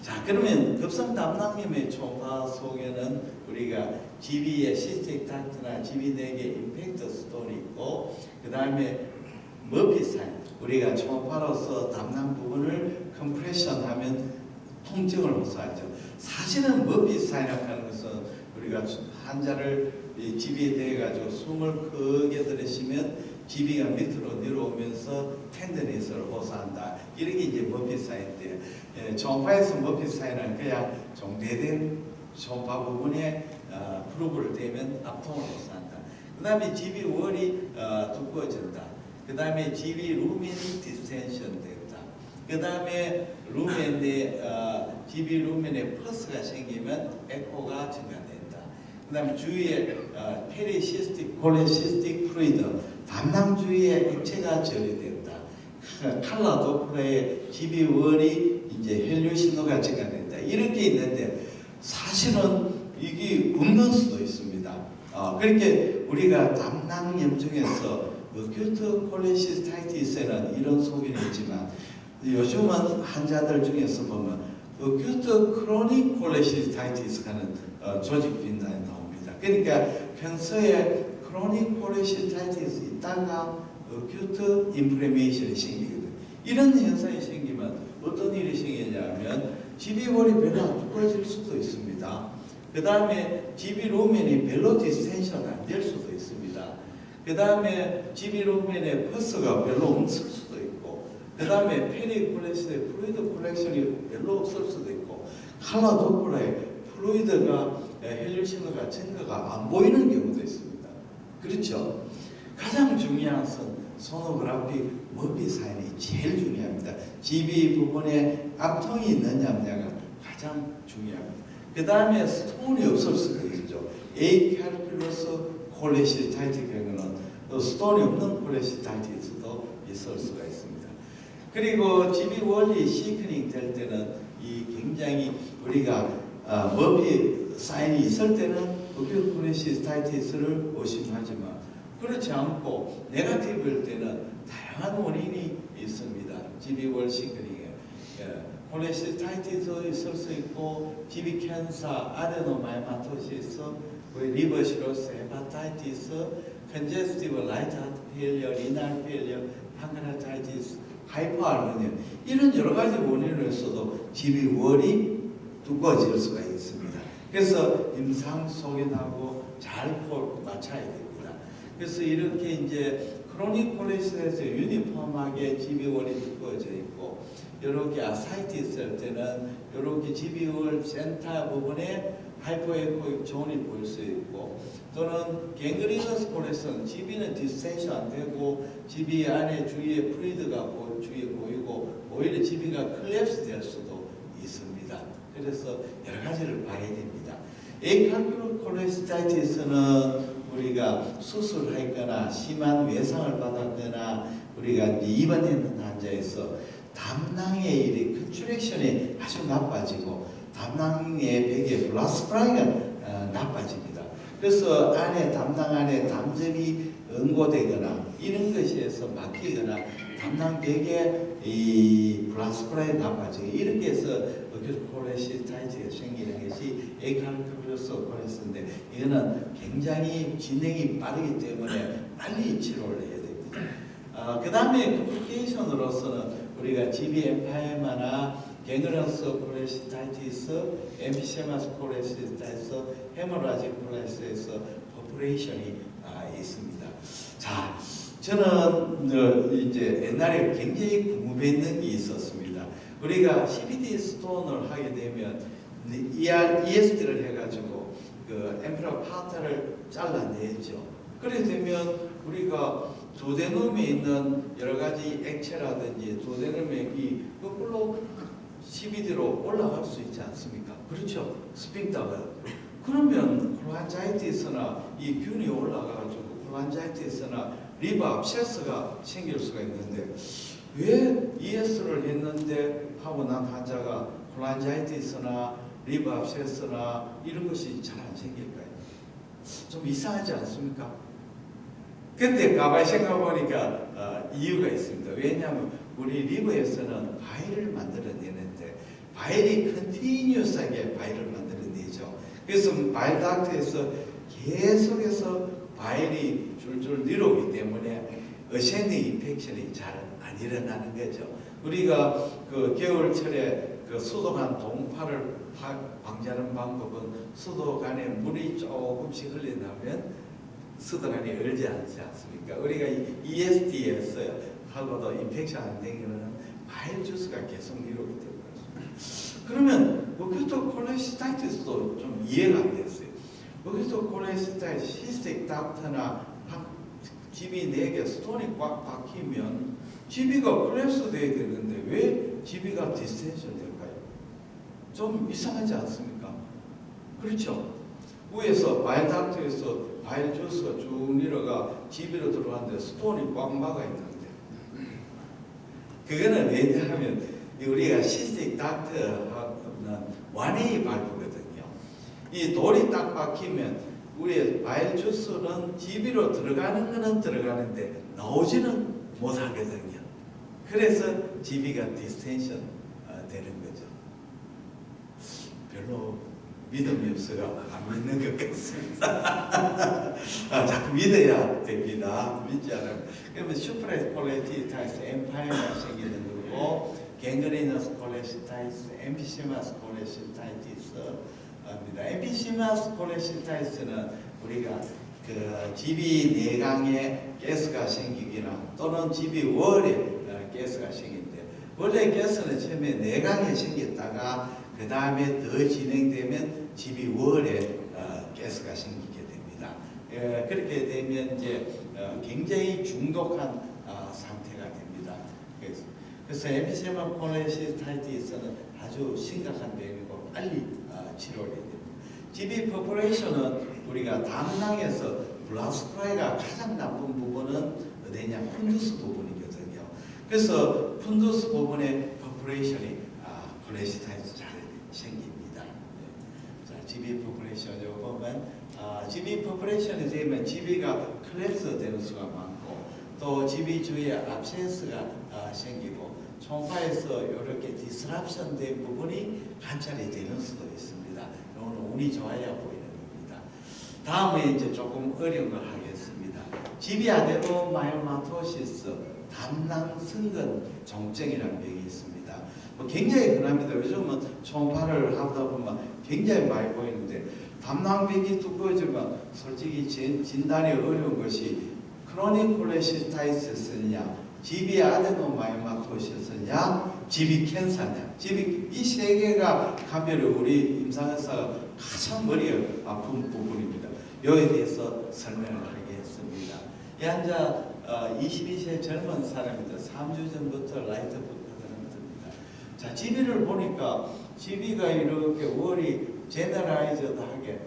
Speaker 3: 자, 그러면 급성 담낭염의 초음파 속에는 우리가 GB의 시스틱 닥트나 GB 내에 임팩트 스톤이 있고 그 다음에 머피 사인 우리가 초음파로서 담낭 부분을 컴프레션하면 통증을 호소하죠. 사실은 머피 사인이라고 하는 것은 우리가 환자를 GB에 대해 가지고 숨을 크게 들이쉬면 GB가 밑으로 내려오면서 텐더니스를 호소한다. 이런 게 이제 머피 사인인데 초음파에서 머피 사인은 그냥 종대된 초음파 부분에 프로브를 대면 압통을 호소한다. 그 다음에 GB 월이 두꺼워진다. 그 다음에 GB 루멘 디스텐션 됐다. 그 다음에 루멘에 GB 루멘에 퍼스가 생기면 에코가 증가된다. 그 다음에 주위에 페리시스틱, 콜레시스틱 프루이드, 담낭 주위에 액체가 저리된다. 칼라 도플러에 GB 월이 이제 혈류 신호가 증가된다. 이런 게 있는데 사실은 이게 없는 수도 있습니다. 그렇게 우리가 담낭염 중에서 어큐트 콜레시스타이티스에는 이런 소견이 있지만 요즘은 환자들 중에서 보면 어큐트 크로닉 콜레시스타이티스라는 조직 빈단이 나옵니다. 그러니까 평소에 크로닉 콜레시스타이티스 있다가 어큐트 인플레메이션이 생기거든요. 이런 현상이 생기면 어떤 일이 생기냐면 GB볼이 별로 안 두꺼워질 수도 있습니다. 그 다음에 GB 루멘이 별로 디스텐션 안 될 수도 있습니다. 그 다음에 GB 루멘의 퍼스가 별로 없을 수도 있고 그 다음에 페리콜레시스의 플루이드 콜렉션이 별로 없을 수도 있고 칼라 도플러의 플루이드가 혈류 신호가 증가가 안 보이는 경우도 있습니다. 그렇죠? 가장 중요한 것은 소노그래피 머피 사인이 제일 중요합니다. GB 부분에 압통이 있느냐 없느냐가 가장 중요합니다. 그 다음에 스톤이 없을 수도 있죠. 에이칼큘러스 콜레시스타이트 경우는 또 스톤이 없는 콜레시스타이티스도 있을 수가 있습니다. 그리고 GB 원리 시크닝 될 때는 이 굉장히 우리가 머피 사인이 있을 때는 어큐트 콜레시스타이티스를 의심하지만 그렇지 않고 네거티브일 때는 다양한 원인이 있습니다. GB 월 시크닝에 콜레시스타이티스 있을 수 있고 GB 캔서, 아데노마이마토시스, 리버시로스 헤파타이티스, 컨제스티브 라이트 하트 페일리어, 리날 페일리어, 판크레타이티스, 하이퍼알루미늄 이런 여러 가지 원인으로서도 GB 월이 두꺼워질 수가 있습니다. 그래서 임상 소견하고 잘 맞춰야 됩니다. 그래서 이렇게 이제 크로닉 콜레시스에서 유니폼하게 GB 월이 두꺼워져 있고 이렇게 아사이티스 할 때는 이렇게 GB 월 센터 부분에 하이퍼에코익 존이 보일 수 있고 또는 갱그리너스 콜레스는 GB는 디스텐션 안 되고 GB 안에 주위에 프루이드가 주위에 보이고 오히려 GB가 클랩스 될 수도 있습니다. 그래서 여러 가지를 봐야 됩니다. 에이칼큘러 콜레스타이티스는 우리가 수술했거나 심한 외상을 받았거나 우리가 입원했는 환자에서 담낭의 일이 컨트랙션이 아주 나빠지고 담낭의 벽에 블라스프라이가 나빠집니다. 그래서 담낭 안에 담즙이 응고되거나 이런 것에서 막히거나 담낭벽에 이 블라스프라이 나빠지고 이렇게 해서 콜레시스타이트가 생기는 것이 에이칼쿠리오스 콜레스인데 이거는 굉장히 진행이 빠르기 때문에 빨리 치료를 해야 됩니다. 그 다음에 컴플리케이션으로서는 우리가 GB 엠파이마나 갱그런스 콜레시스타이티스, 엠피세마스 콜레시스타이티스, 헤모라직 콜레시스타이티스 퍼포레이션이 있습니다. 자, 저는 이제 옛날에 굉장히 궁금했는 게 있었습니다. 우리가 CBD 스톤을 하게 되면 ESD를 해가지고 그 엠프라 파타를 잘라내죠. 그래 되면 우리가 두오데듐에 있는 여러 가지 액체라든지 두오데듐액이 거꾸로 CBD로 올라갈 수 있지 않습니까? 그렇죠. 스핑다가. 그러면 콜란자이티스나 이 균이 올라가가지고 콜란자이티스나 리버 압세스가 생길 수가 있는데 왜 ES를 했는데 하고 난 환자가 콜란자이티스나 리버 압세스나 이런 것이 잘 안 생길까요? 좀 이상하지 않습니까? 근데 가만히 생각해보니까 이유가 있습니다. 왜냐하면 우리 리버에서는 바이를 만들어내는데 바이를 컨티뉴스하게 바이를 만들어내죠. 그래서 바일 닥터에서 계속해서 바일이 줄줄 늘어오기 때문에 어센딩 인펙션이 잘 안 일어나는 거죠. 우리가 그 겨울철에 그 수도관 동파를 방지하는 방법은 수도관에 물이 조금씩 흘러나오면 수도관이 얼지 않지 않습니까? 우리가 ESD에서 하고도 인펙션 안 되기는 바일 주스가 계속 이루어지기 때문에 그러면 모큐토 콜레시스타이티스도 좀 이해가 안 됐어요. 모큐토 콜레시스타이티스 시스틱 닥터나 GB 4개 스톤이 꽉 박히면 GB가 콜랩스 돼야 되는데 왜 GB가 디스텐션 될까요? 좀 이상하지 않습니까? 그렇죠? 위에서 바일 닥터에서 바일 주스가 쭉 내려가 GB로 들어가는데 스톤이 꽉 막아 있는데 그거는 왜냐하면 우리가 시스틱 닥터는 원웨이 발브거든요. 이 돌이 딱 박히면 우리의 바일 주스는 GB로 들어가는 거는 들어가는데 나오지는 못하거든요. 그래서 GB가 디스텐션 되는 거죠. 별로 믿음이 없어가 안 믿는 것 같습니다. 자꾸 믿어야 됩니다. 믿지 않으면. 그러면 슈퍼레스 콜레티타이스 엠파이어가 생기는 거고 갱그레너스 콜레시타이스, 엠피시마스 콜레시타이티스입니다. 엠피시마스 콜레시타이스는 우리가 그 GB 내강에 가스가 생기기나 또는 GB 월에 가스가 생긴데 원래 가스는 처음에 내강에 생겼다가 그 다음에 더 진행되면 GB 월에 가스가 생기게 됩니다. 그렇게 되면 이제 굉장히 중독한 상태가 됩니다. 그래서 엠피세마 콜레시스타이티스는 아주 심각한 병이고 빨리 치료를 해야 됩니다. GB 퍼포레이션은 우리가 담낭에서 블라스프라이가 가장 나쁜 부분은 어디냐? 푼두스 부분이거든요. 그래서 푼두스 부분에 퍼포레이션이 콜레시스타이티스 잘 생깁니다. 자, GB 퍼포레이션 요거 보면 GB 퍼포레이션이 되면 GB가 클랩스 되는 수가 많고 또 GB 주위에 압세스가 생기고 총파에서 이렇게 디스랍션 된 부분이 관찰이 되는 수도 있습니다. 이거는 운이 좋아야 보이는 겁니다. 다음에 이제 조금 어려운 걸 하겠습니다. GB 아데노마이오마토시스 담낭 승근 종증이라는 병이 있습니다. 굉장히 흔합니다. 요즘은 총파를 하다 보면 굉장히 많이 보이는데 담낭벽이 두꺼워지면 솔직히 진단이 어려운 것이 크로닉 콜레시스타이티스냐 GB 아데노마이오마토시스냐 GB 캔서냐 이 세 개가 가면 우리 임상의사가 가장 머리가 아픈 부분입니다. 여기에 대해서 설명을 하겠습니다. 이 환자 22세 젊은 사람입니다. 3주 전부터 라이트 부터입니다. 자, GB를 보니까 GB가 이렇게 월이 제너라이즈드하게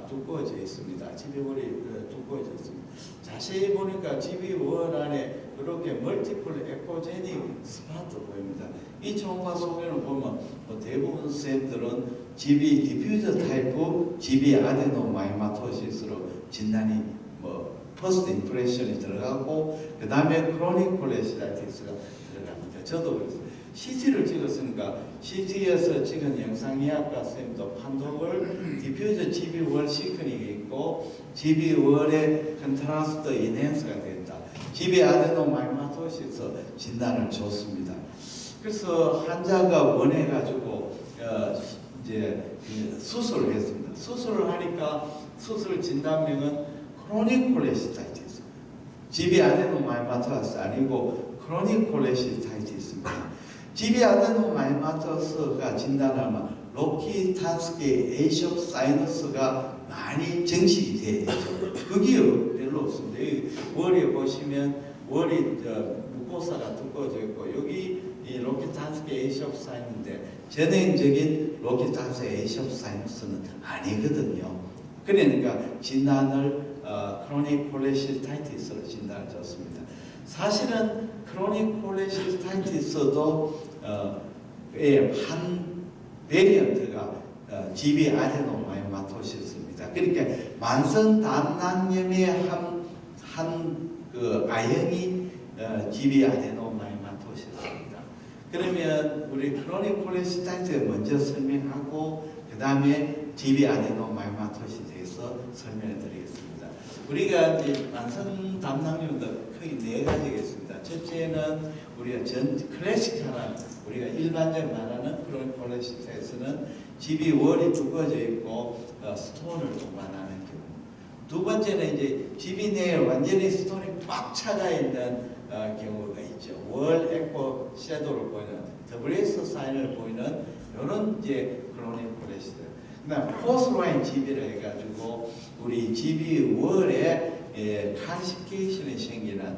Speaker 3: 두꺼워져 있습니다. GB 월이 두꺼워져 있습니다. 자세히 보니까 GB 월 안에 이렇게 멀티플 에코제닉 스파트 보입니다. 이 초음파 소견을 보면 대부분 쌤들은 GB 디퓨저 타입 GB 아데노마이마토시스로 진단이 뭐 퍼스트 임프레션이 들어가고 그 다음에 크로닉 콜레시다이티스가 들어갑니다. 저도 그랬어요. CT를 찍었으니까 CT에서 찍은 영상의학과 선생님도 판독을 디퓨저 GB월 시크닝이 있고 GB월의 컨트라스트 인핸스가 됐다. GB 아데노마이마토시스 진단을 줬습니다. 그래서 환자가 원해가지고 이제 수술을 했습니다. 수술을 하니까 수술 진단명은 크로닉 콜레시다이티스. GB 아데노마이마토스 아니고 크로닉 콜레시다이티스입니다. GB 아데노마이마토스가 진단하면 로키탄스키 에이숍 사이너스가 많이 정식이 되어 있죠. 그게 별로 없습니다. 여기 월에 보시면 월이 무코사가 두꺼워져 있고 여기 이 로키탄스키 에이숍 사이너인데 전형적인 로키탄스 에이숍 사이너스는 아니거든요. 그러니까 진단을 크로닉 콜레시스타이티스로 진단을 줬습니다. 사실은 크로닉 콜레시스타이티스도 한 베리언트가 GB 아데노마이마토시스입니다. 그러니까 만성 담낭염의 한 아형이 GB 아데노마이마토시스입니다. 그러면 우리 크로닉 콜레시스타이티스 먼저 설명하고 그 다음에 GB 아데노마이마토시스에 대해서 설명해 드리겠습니다. 우리가 이제 만성 담낭염도 크게 네 가지가 있습니다. 첫째는 우리가 클래식한 우리가 일반적으로 말하는 크로닉 콜레시스타이티스는 GB월이 두꺼워져 있고 스톤을 동반하는 경우. 두 번째는 이제 GB 내에 완전히 스톤이 꽉 차가 있는 경우가 있죠. 월 에코 섀도우를 보이는 WS 사인을 보이는 이런 이제 크로닉 콜레시스타이티스. 그다음 포스라인 GB를 해가지고 우리 GB 월에 칼시피케이션이 생기는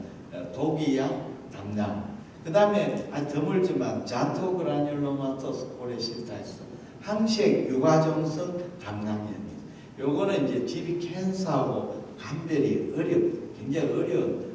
Speaker 3: 독이양 담낭. 그 다음에 드물지만 잔토그라뇰로마토스 콜레시스타이티스, 항색 유과정성 담낭염. 요거는 이제 GB 캔서하고 감별이 굉장히 어려운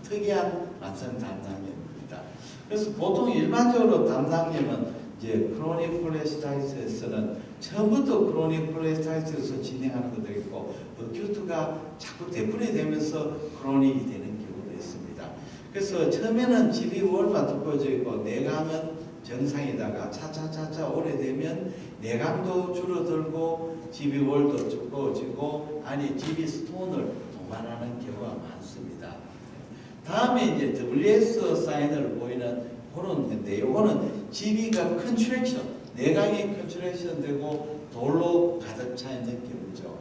Speaker 3: 특이한 만성 담낭염입니다. 그래서 보통 일반적으로 담낭염은 이제 크로닉 콜레시스타이티스에서는 처음부터 크로닉 콜레시스타이티스에서 진행하는 것도 있고 어큐트가 자꾸 되풀이 되면서 크로닉이 되는 경우도 있습니다. 그래서 처음에는 GB월만 두꺼워져 있고 내감은 정상이다가 차차차차 오래되면 내감도 줄어들고 GB월도 두꺼워지고 안에 GB 스톤을 동반하는 경우가 많습니다. 다음에 이제 WS 사인을 보이는 그런 건데 요거는 GB가 컨트랙션, 내강이 컨트랙션 되고 돌로 가득 차 있는 경우죠.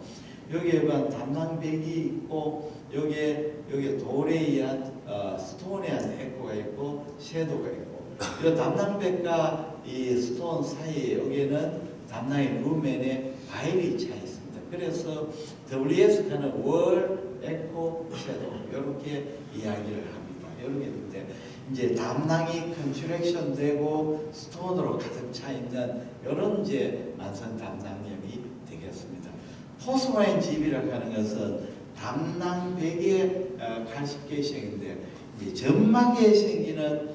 Speaker 3: 여기에 보면 담낭백이 있고 여기에 돌에 의한 스톤에 의한 에코가 있고 섀도우가 있고 이 담낭백과 이 스톤 사이에 여기에는 담낭의 루멘에 바일이 차 있습니다. 그래서 WS가는 월, 에코, 섀도우 이렇게 이야기를 합니다. 이렇게 있는데 이제 담낭이 컨트랙션 되고 스톤으로 가득 차 있는 이런 이제 만성 담낭염이 되겠습니다. 포스라인 GB라고 하는 것은 담낭백의 칼시피케이션인데 점막에 생기는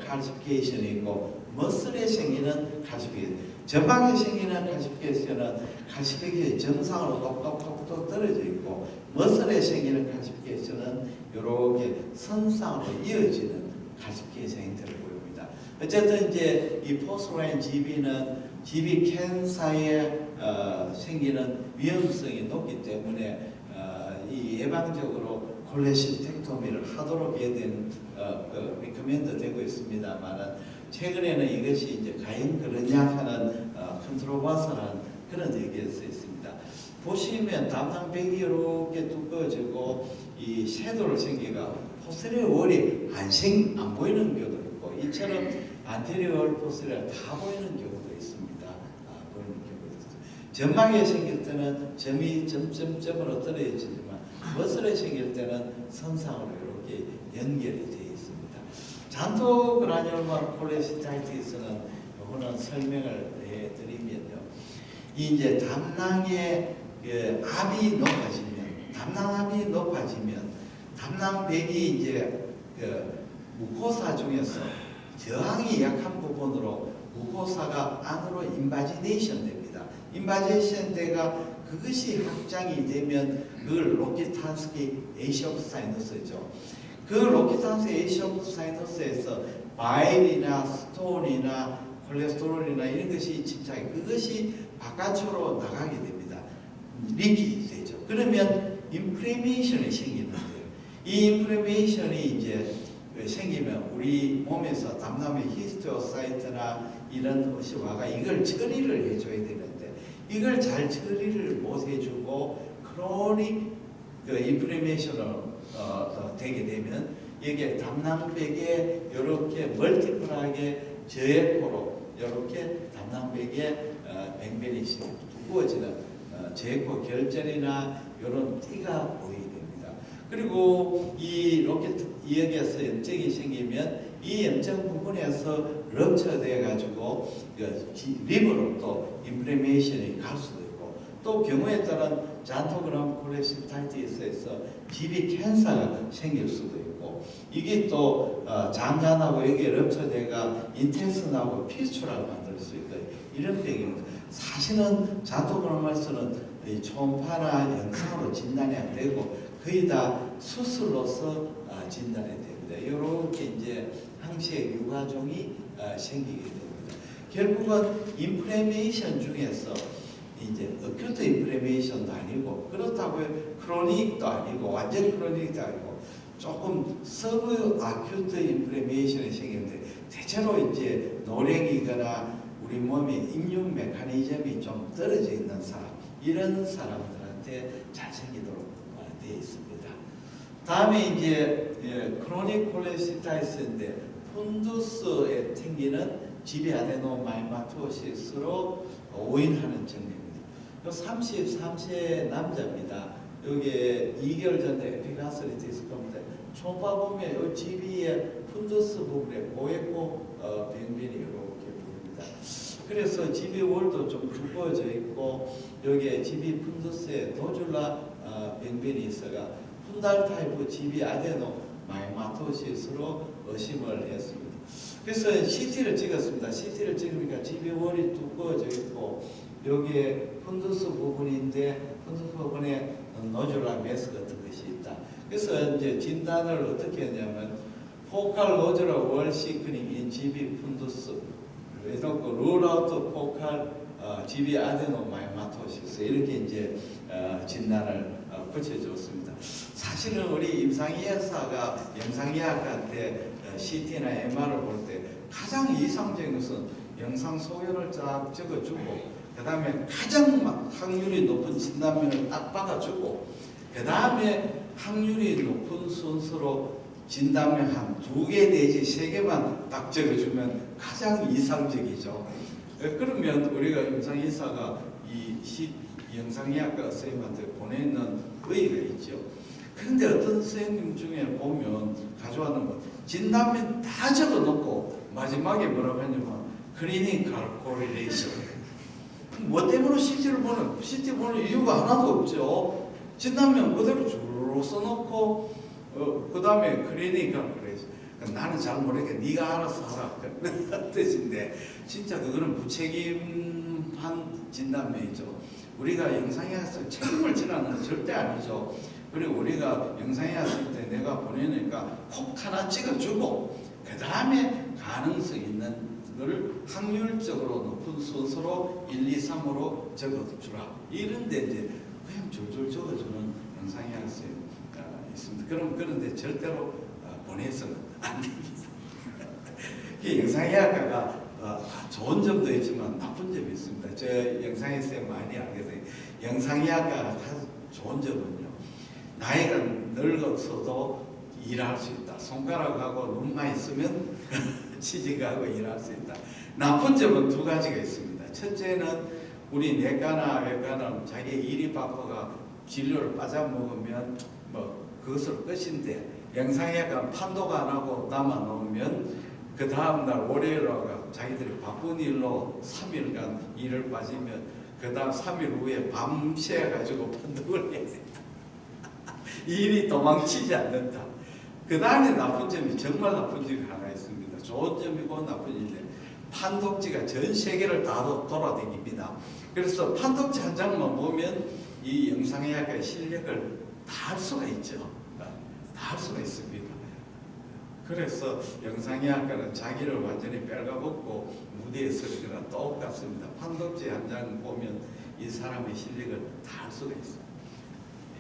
Speaker 3: 칼시피케이션이 있고 머슬에 생기는 칼시피케이션. 점막에 생기는 칼시피케이션은 칼시피케이션이 정상으로 똑똑똑똑 떨어져 있고 머슬에 생기는 칼시피케이션은 이렇게 선상으로 이어지는 칼시피케이션이 들어 보입니다. 어쨌든 이제 이 포스라인 GB는 GB 캔서에 생기는 위험성이 높기 때문에 이 예방적으로 콜레시스텍토미를 하도록 해야 되는 리커멘드 되고 있습니다만은 최근에는 이것이 이제 과연 그러냐 하는 컨트로버스한 그런 얘기가 있습니다. 보시면 담낭백이 이렇게 두꺼워지고 이 섀도우를 생기가 포스테리어 월이 안 보이는 경우도 있고 이처럼 안테리어 월, 포스테리어 다 보이는 경우도 있습니다. 보이는 경우도 있습니다. 점막에 생길 때는 점이 점점점으로 떨어지지만 머슬에 생길 때는 선상으로 이렇게 연결이 되어 있습니다. 잔토그라뇰로마 콜레시스타이티스는 이거는 설명을 해드리면요. 이제 담낭의 압이 높아지면, 담낭압이 높아지면, 담낭백이 이제 무코사 중에서 저항이 약한 부분으로 무코사가 안으로 인바지네이션 됩니다. 인바지네이션 대가 그것이 확장이 되면 그걸 로키탄스키 에이시 오브 사이너스죠. 그 로키탄스 에이시 오브 사이너스에서 바일이나 스톤이나 콜레스테롤이나 이런 것이 침착해 그것이 바깥으로 나가게 됩니다. 리퀴드 되죠. 그러면 인플레이션이 생기는데요. 이 인플레이션이 이제 생기면 우리 몸에서 담담의 히스토사이트나 이런 것이 와가 이걸 처리를 해줘야 되는데 이걸 잘 처리를 못 해주고 크로닉 그 인플레이션으로 되게 되면 이게 담낭백에 이렇게 멀티플하게 저해코로 이렇게 담낭백에 뱅뱅이 두꺼워지는 저해코 결절이나 이런 띠가 보이게 됩니다. 그리고 이 로켓 여기에서 염증이 생기면 이 염증 부분에서 럽처돼 가지고 리버로 또 인플레이션이 갈 수도 있고 또 경우에 따른 잔토그람 콜레스테롤에서 GB 캔서가 생길 수도 있고 이게 또 장간하고 여기에 럽처돼가 인테스트하고 피스츄라를 만들 수 있다 이런 병입니다. 사실은 잔토그람에서는 초음파나 영상으로 진단이 안 되고 거의 다 수술로서 진단이 됩니다. 이렇게 이제 항시의 유가종이 생기게 됩니다. 결국은 인플레이션 중에서 이제 어큐트 인플레이션도 아니고 그렇다고 크로닉도 아니고 완전 크로닉도 아니고 조금 서브 아큐트 인플레이션이 생기는데 대체로 이제 노령이거나 우리 몸의 임융 메커니즘이 좀 떨어져 있는 사람 이런 사람들한테 잘 생기도록 되어 있습니다. 다음에 이제 크로닉 콜레시스타이스인데 푼두스에 생기는 지비아데노마이마토시스로 오인하는 증입니다. 33세 남자입니다. 여기에 2개월 전에 에피가스리티스 겁니다. 초음파 보면 이 지비의 푼두스 부분에 고액고 병변이 이렇게 보입니다. 그래서 지비월도 좀 두꺼워져 있고 여기에 지비 푼두스에 도줄라 병변이 있어가 푼달 타입 지비 아데노 마이마토시스로 의심을 했습니다. 그래서 CT를 찍었습니다. CT를 찍으니까 지비월이 두꺼워져 있고 여기에 푼두스 부분인데 푼두스 부분에 노줄라 메스 같은 것이 있다. 그래서 이제 진단을 어떻게 했냐면 포칼 노줄라 월 시크닝 인 지비 푼두스 해놓고 룰아웃 포칼 지비 아데노마이마토시스 이렇게 이제 진단을 붙여줬습니다. 사실은 우리 임상의학사가 영상의학한테 CT나 MR을 볼 때 가장 이상적인 것은 영상 소견을 쫙 적어주고 그 다음에 가장 확률이 높은 진단면을 딱 박아주고 그 다음에 확률이 높은 순서로 진단면 한 2개 내지 3개만 딱 적어주면 가장 이상적이죠. 그러면 우리가 임상의사가 이 영상의학과 선생님한테 보내는 의의가 있죠. 그런데 어떤 선생님 중에 보면 가져와는 거 진단면 다 적어놓고 마지막에 뭐라고 하냐면 클리니컬 코릴레이션 뭐 때문에 CT를 보는 CT 보는 이유가 하나도 없죠. 진단면 그대로 쭉 써놓고 그 다음에 클리니컬 코릴레이션 나는 잘 모르니까 네가 알아서 하라 그런 뜻인데 진짜 그거는 무책임한 진단면이죠. 우리가 영상의학에서 책임을 지라는 건 절대 아니죠. 그리고 우리가 영상의학을 때 내가 보내니까 콕 하나 찍어주고 그 다음에 가능성 있는 걸 확률적으로 높은 순서로 1, 2, 3으로 적어주라. 이런데 이제 그냥 줄줄 적어주는 영상의학이 있습니다. 그런데 절대로 보내서는 안 됩니다. 영상의학과가 좋은 점도 있지만 나쁜 점이 있습니다. 저 영상의학에 많이 알게 돼요. 영상의학과가 좋은 점은요. 나이가 늙어서도 일할 수 있다. 손가락하고 눈만 있으면 취직하고 일할 수 있다. 나쁜 점은 2가지가 있습니다. 첫째는 우리 내과나 외과는 자기 일이 바빠가 진료를 빠져먹으면 뭐 그것으로 끝인데 영상의학과 판독 안 하고 남아놓으면 그 다음날 월요일로 자기들이 바쁜 일로 3일간 일을 빠지면 그 다음 3일 후에 밤새 가지고 판독을 해야 된다. 일이 도망치지 않는다. 그 다음에 나쁜 점이 정말 나쁜 점이 하나 있습니다. 좋은 점이고 나쁜 점인데 판독지가 전 세계를 다 돌아다닙니다.
Speaker 2: 그래서 판독지 한 장만 보면 이 영상의학의 실력을 다 할 수가 있죠. 다 할 수가 있습니다. 그래서 영상의학과는 자기를 완전히 빨가벗고 무대에 서거나 똑같습니다. 판독지 한 장 보면 이 사람의 실력을 다 할 수가 있어요.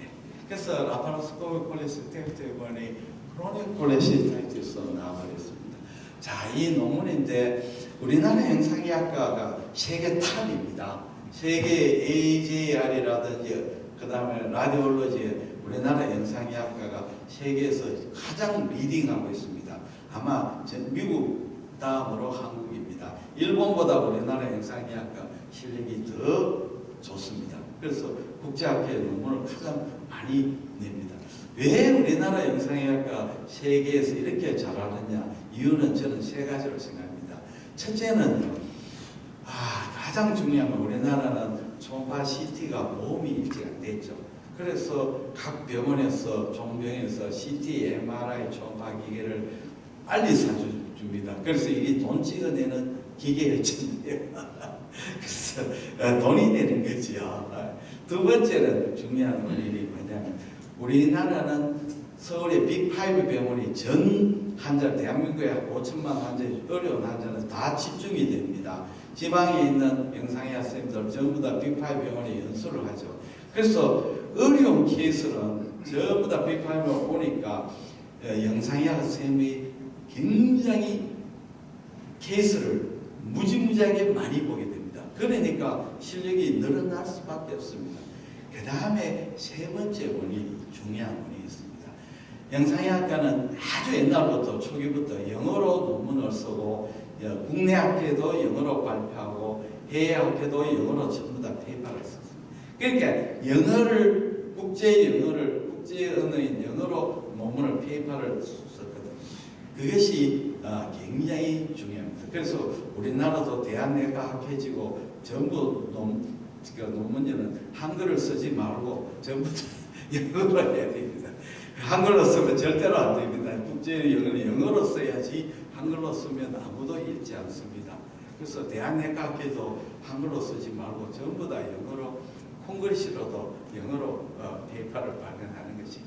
Speaker 2: 예. 그래서 라파로스코피 콜레시스테이트번의 크로닉 콜레시스타이티스 나와버렸습니다. 자, 이 논문인데 우리나라 영상의학과가 세계 탑입니다. 세계 AJR이라든지 그 다음에 라디올로지 우리나라 영상의학과가 세계에서 가장 리딩하고 있습니다. 아마 미국 다음으로 한국입니다. 일본보다 우리나라 영상의학과 실력이 더 좋습니다. 그래서 국제학회 논문을 가장 많이 냅니다. 왜 우리나라 영상의학과 세계에서 이렇게 잘하느냐? 이유는 저는 세 가지로 생각합니다. 첫째는 가장 중요한 건 우리나라는 초음파 CT가 보험이 일찍 안 됐죠. 그래서 각 병원에서 종병에서 CT, MRI 초음파 기계를 빨리 사줍니다. 그래서 이게 돈 찍어내는 기계였는데요. 그래서 돈이 되는 거죠. 두 번째는 중요한 원인이 뭐냐면 우리나라는 서울의 빅5 병원이 전 환자, 대한민국에 5천만 환자, 어려운 환자는 다 집중이 됩니다. 지방에 있는 영상의학 선생님들 전부 다 빅5 병원에 연수를 하죠. 그래서 어려운 케이스는 전부 다 빅5로 오니까 영상의학 선생님이 굉장히 케이스를 무지무지하게 많이 보게 됩니다. 그러니까 실력이 늘어날 수밖에 없습니다. 그 다음에 세 번째 원인이 중요한 원인이 있습니다. 영상의학과는 아주 옛날부터 초기부터 영어로 논문을 쓰고 국내 학회도 영어로 발표하고 해외 학회도 영어로 전부 다 페이퍼를 썼습니다. 그러니까 영어를 국제 언어인 영어로 논문을 페이퍼를 썼거든요. 그것이 굉장히 중요합니다. 그래서 우리나라도 대한내과학회지고 전부 논문에는 한글을 쓰지 말고 전부 다 영어로 해야 됩니다. 한글로 쓰면 절대로 안 됩니다. 국제 영어는 영어로 써야지 한글로 쓰면 아무도 읽지 않습니다. 그래서 대한내과학회도 한글로 쓰지 말고 전부 다 영어로 콩글씨로도 영어로 페이퍼를 발행하는 것이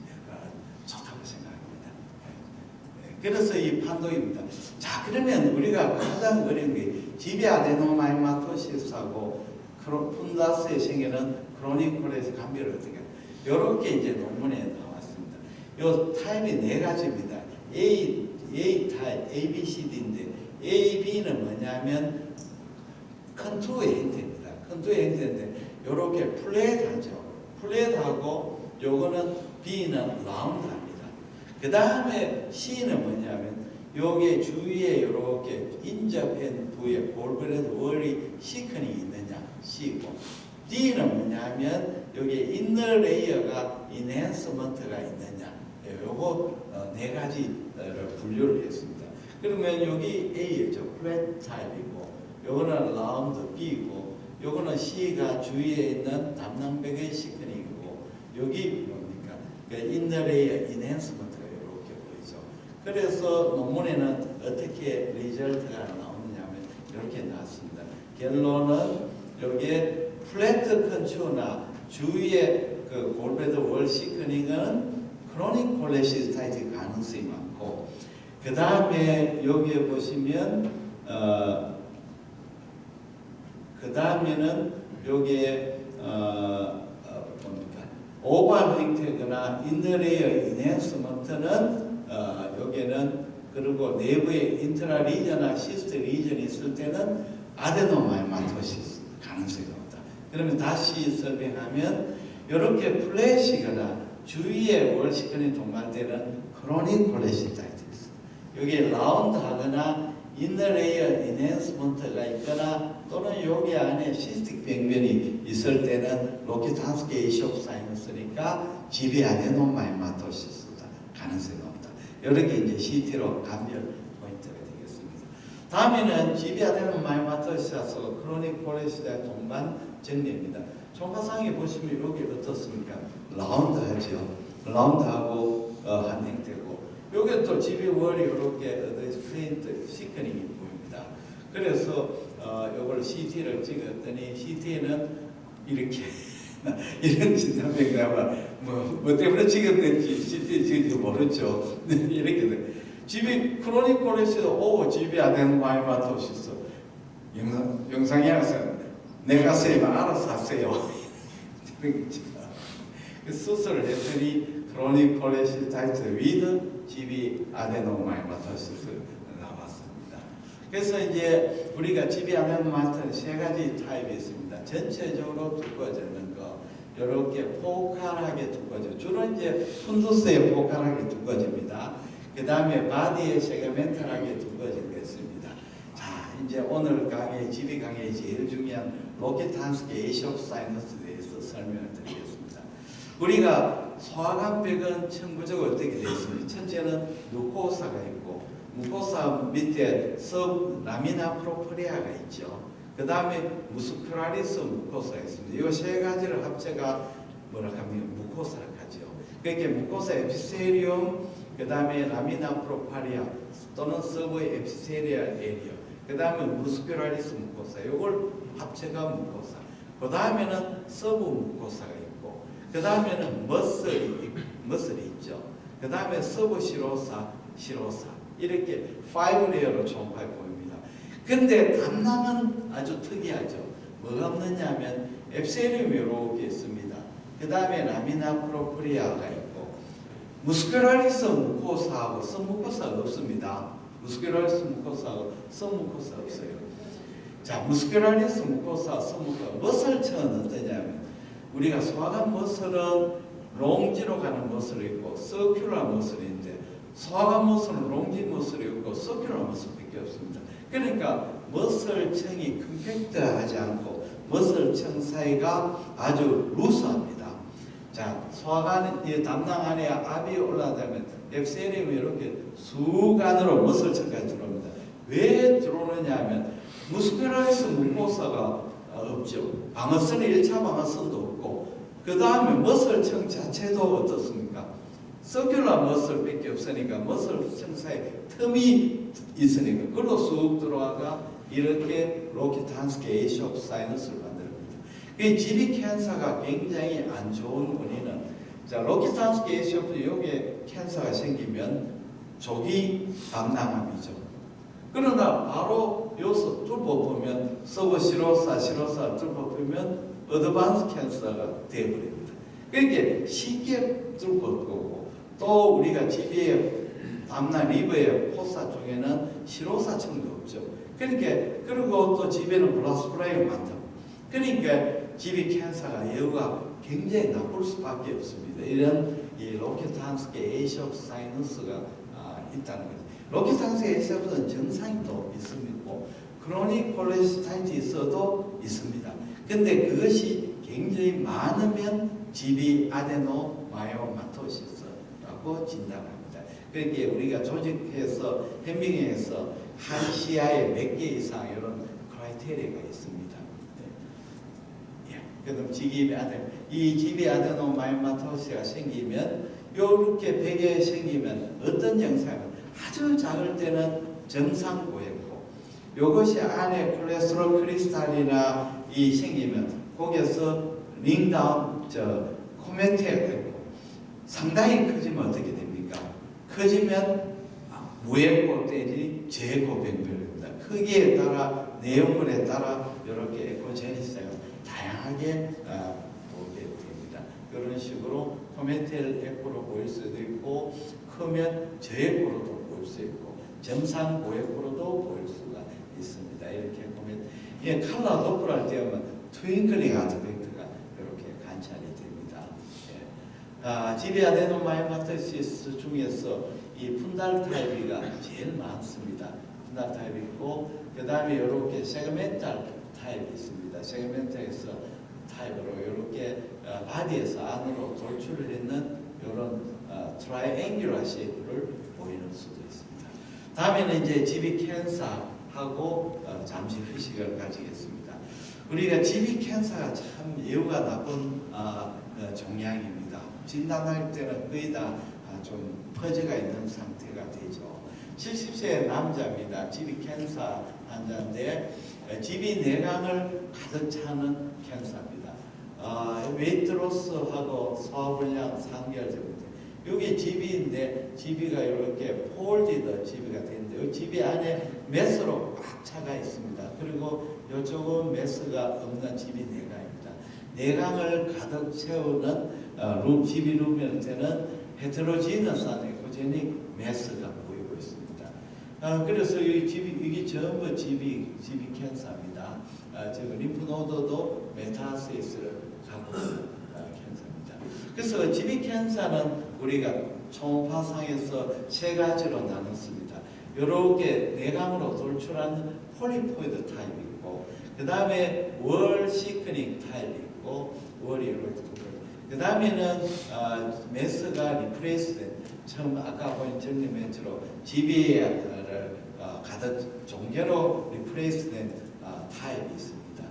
Speaker 2: 좋다고 생각합니다. 그래서 이 판독입니다. 자, 그러면 우리가 가장 어려운 게 지비 아데노마이마토시스하고 푼다스의 생겨는 크로닉 콜레스 감별을 어떻게 해요? 이렇게 이제 논문에 나왔습니다. 요 타입이 네 가지입니다. A 타입, A, B, C, D인데 A, B는 뭐냐면 컨투어의 형태입니다. 컨투어의 형태인데 이렇게 플랫하죠. 플랫하고 요거는 B는 라운드합니다. 그 다음에 C는 뭐냐면 요게 주위에 이렇게 인접한 부위에 골고루 월이 시커닝이 있느냐 C고, D는 뭐냐면 여기에 인너 레이어가 인핸스먼트가 있느냐, 요거 네 가지를 분류를 했습니다. 그러면 여기 A죠, 플랫 타입이고, 요거는 라운드 B고, 요거는 C가 주위에 있는 담낭벽의 시커닝이고, 여기 뭡니까? 인너 레이어 인핸스먼트가 이렇게 보이죠. 그래서 논문에는 어떻게 리절트가 나오느냐면 이렇게 나왔습니다. 결론은 여기에 플랫 컨츄어나 주위에 그 골베드 월 시커닝은 크로닉 콜레시스타이트 가능성이 많고, 그 다음에 여기에 보시면 그 다음에는 여기에 뭡니까? 오발 형태거나 인더레이어 인핸스먼트는 여기에는, 그리고 내부에 인트라 리전이나 시스트 리전이 있을 때는 아데노마이마토시스 가능성이 높다. 그러면 다시 설명하면 이렇게 플래시거나 주위에 월시커닝 동반되는 크로닉 콜레시스타이티스, 여기에 라운드하거나 인너레이어 인핸스먼트가 있거나 또는 여기 안에 시스틱 병변이 있을 때는 로키탄스키 에이시옵 사이너스니까 지비 아데노마이마토시스다 가능성이 높다. 이렇게 이제 CT로 감별 포인트가 되겠습니다. 다음에는 지비 아데노마이마토시스 크로닉 콜레시스타이트 동반 정리입니다. 총파상에 보시면 여기 어떻습니까? 라운드하죠. 라운드하고 한 형태고, 여기 또 지비 월이 이렇게 페인트 시커닝이 보입니다. 그래서
Speaker 3: 요걸 CT를 찍었더니 CT에는 이렇게 이런 진단병나마 뭐 때문에 찍었는지 CT 찍은지 모르죠. 이렇게 돼. 집이 크로닉 콜레스테롤 오고 집이 아데노마이마토시스 영상에 와서 내가 쓰면 알아서 하세요. 수술을 했더니 크로닉 콜레스테롤 위드 집이 아데노마이마토시스 나왔습니다. 그래서 이제 우리가 집이 아데노마이마토시스 세 가지 타입이 있습니다. 전체적으로 두꺼워지는 거, 이렇게 포칼하게 두꺼워져. 주로 이제 푼두스에 포칼하게 두꺼집니다. 그 다음에 바디에 세그멘탈하게 두꺼워진 게 있습니다. 자, 이제 오늘 강의, 집이 강의의 제일 중요한 로켓탄스키 에이시오프 사이너스에 대해서 설명을 드리겠습니다. 우리가 소화관벽은 천부적으로 어떻게 되어 있습니까? 첫째는 무코사가 있고, 무코사 밑에 라미나 프로프리아가 있죠. 그 다음에 무스큘라리스 무코사가 있습니다. 이 세 가지를 합쳐가 뭐라 하면 무코사를 하죠. 그러니까 무코사 에피세리움, 그 다음에 라미나 프로파리아 또는 서브 에피세리얼 에리어, 그 다음에 무스큘라리스 무코사, 이걸 합쳐가 무코사. 그 다음에는 서브 무코사가 있고, 그 다음에는 머슬이 있죠. 그 다음에 서브 시로사, 이렇게 5레이어로 총파해 보입니다. 근데 담낭은 아주 특이하죠. 뭐가 없느냐면 앱세리움이 이렇게 있습니다. 그 다음에 라미나 프로프리아가 있고, 무스큘라리스 무코사하고 선무코사가 없습니다. 무스큘라리스 무코사하고 선무코사 없어요. 자, 무스큘라리스 무코사, 선무코사, 머슬층은 어떠냐면 우리가 소화관 머슬은 롱지로 가는 머슬이 있고 서큘러 머슬인데, 소화관 머슬은 롱지 머슬이 있고 서큘러 머슬밖에 없습니다. 그러니까 머슬층이 컴팩트하지 않고 머슬층 사이가 아주 루스합니다. 자, 소화관 담낭 안에 압이 올라가면 앱세리움이 이렇게 쑥 안으로 머슬층까지 들어옵니다. 왜 들어오느냐 하면 무스큘라리스 무코사가 없죠. 방어선이 1차 방어선도 없고, 그 다음에 머슬층 자체도 어떻습니까? 서큘러 머슬밖에 없으니까 머슬층 사이에 틈이 있으니까 그걸로 쑥 들어와가 이렇게 로켓탄스키 에이시오프 사이너스를 만듭니다. 그 지리 캔서가 굉장히 안 좋은 원인은, 자, 로켓탄스키 에이시오프 여기에 캔서가 생기면 조기 담낭암이죠. 그러나 바로 여기서 뚫어보면 서브시로사 뚫어보면 어드밴스 캔서가 되어버립니다. 그러니까 쉽게 뚫어보고, 또 우리가 집에 담낭 리버의 포사 쪽에는 시로사층도 없죠. 그러니까 그리고 또 집에는 블라스프라이가 많다. 그러니까 집이 캔서가 여우가 굉장히 나쁠 수밖에 없습니다. 이런 이 로켓탄스키 에이시오프 사이너스가 있다는 거죠. 로켓탄스키 에이시오프는 정상이 또 있습니다. 크로닉 콜레스테롤도 있습니다. 근데 그것이 굉장히 많으면 집이 아데노마이오마토시스라고 진단합니다. 그러니까 우리가 조직에서 현미경에서 한 시야에 몇 개 이상 이런 크라이테리아가 있습니다. 네. 그럼 이 집이 아데노마이오마토시스가 생기면 이렇게 베개 생기면 어떤 영상은 아주 작을 때는 정상 고했고, 이것이 안에 콜레스테롤 크리스탈이나 이 생기면 거기에서 링다운 코메테가 되고, 상당히 크지면 어떻게 됩니까? 커지면 무에코떼지 제코병별입니다. 크기에 따라 내용물에 따라 이렇게 에코제니스가 다양하게 보게 됩니다. 그런 식으로 코메텔 에코로 보일 수도 있고, 크면 저에코로도 보일 수 있고, 정상 고에코로도 보일 수가 있습니다. 이렇게 보면 이 칼라 도플 할 때 하면 트윙클링 아스펙트가 이렇게 관찰이 됩니다. 집이 아데노마이오마토시스 중에서 이 푼달 타입이가 제일 많습니다. 푼달 타입이 있고, 그 다음에 이렇게 세그멘탈 타입이 있습니다. 세그멘탈에서 타입으로 이렇게 바디에서 안으로 돌출을 있는 이런 트라이앵귤러 쉐이프를 보이는 수도 있습니다. 다음에는 이제 집이 캔서하고 잠시 휴식을 가지겠습니다. 우리가 집이 캔서가 참 예후가 나쁜 종양입니다. 진단할 때는 거의 다 좀 퍼져가 있는 상태가 되죠. 70세 남자입니다. 집이 캔서 환자인데 GV 내강을 가득 차는 캔서입니다. 웨이트로스하고 소화불량 3개월 전부터 여기 GV인데 GV가 이렇게 폴디드 GV가 되는데 이 GV 안에 메스로 꽉 차가 있습니다. 그리고 이쪽은 메스가 없는 GV 내강입니다. 내강을 가득 채우는 GV 룸한테는 헤테로지너스한 에코제닉 메스가 보이고 있습니다. 그래서 이 GV, 이게 전부 GV 캔서입니다. 지금 림프노드도 메타스테이스를 갖고 있는 캔서입니다. 그래서 GV 캔서는 우리가 초음파상에서 세 가지로 나눴습니다. 이렇게 내강으로 돌출하는 폴리포이드 타입이 있고, 그 다음에 월 시크닝 타입이 있고, 월이 이렇게 그 다음에는 메스가 리프레이스된 처음 아까 보인 정리멘트로 GV를 가득 종계로 리프레이스된 타입이 있습니다.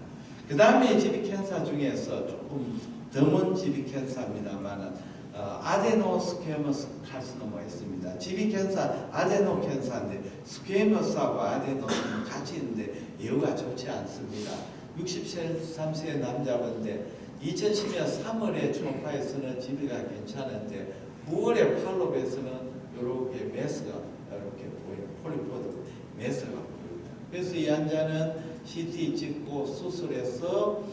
Speaker 3: 그 다음에 GV 캔서 중에서 조금 드문 GV 캔서입니다만 아데노스퀘머스 카시노마 있습니다. GV 캔서 아데노 캔서인데 스퀘머스하고 아데노는 같이 있는데 예후가 좋지 않습니다. 63세 남자인데 2010년 3월에 초음파에서는 GV가 괜찮은데 9월에 팔로브에서는 이렇게 메스가 이렇게 보여요. 폴리포드 메스가 보입니다. 그래서 이 환자는 CT 찍고 수술해서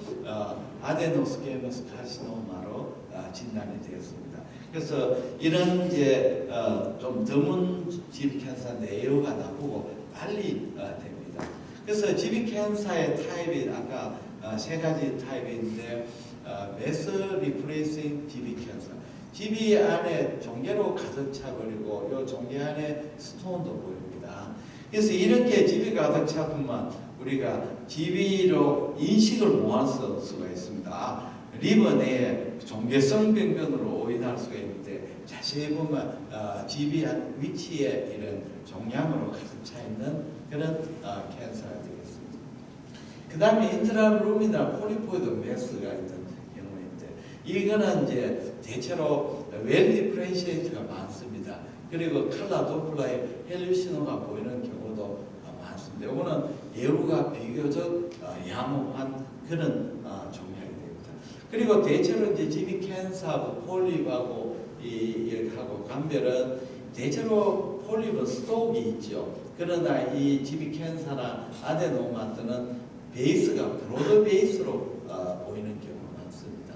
Speaker 3: 아데노스퀘머스 카시노마로 진단이 되었습니다. 그래서 이런 이제 좀 드문 GV 캔서인데 예후가 나쁘고 빨리 됩니다. 그래서 GV 캔서의 타입이 아까 세 가지 타입이 있는데 메스 리프레이싱 GV 캔서. GV 안에 종괴로 가득 차버리고 이 종괴 안에 스톤도 보입니다. 그래서 이렇게 GV가 가득 차면 우리가 GV로 인식을 못할 수가 있습니다. 리버 내에 종괴성 병변으로 오인할 수가 있는데 자세히 보면 GV 위치에 이런 종양으로 가득 차 있는 그런 캔서가 되겠습니다. 그 다음에 인트라루미널 폴리포이드 메스가 있는 경우인데 이거는 이제 대체로 웰 디프렌시에이트가 많습니다. 그리고 칼라 도플러의 헬루시노가 보이는 경우도 많습니다. 이거는 예후가 비교적 양호한 그런 종양이 됩니다. 그리고 대체로 이제 GV 캔서하고 폴립하고 하고 감별은 대체로 폴립은 스톡이 있죠. 그러나 이 GV 캔서나 아데노마트는 베이스가 브로드 베이스로 보이는 경우가 많습니다.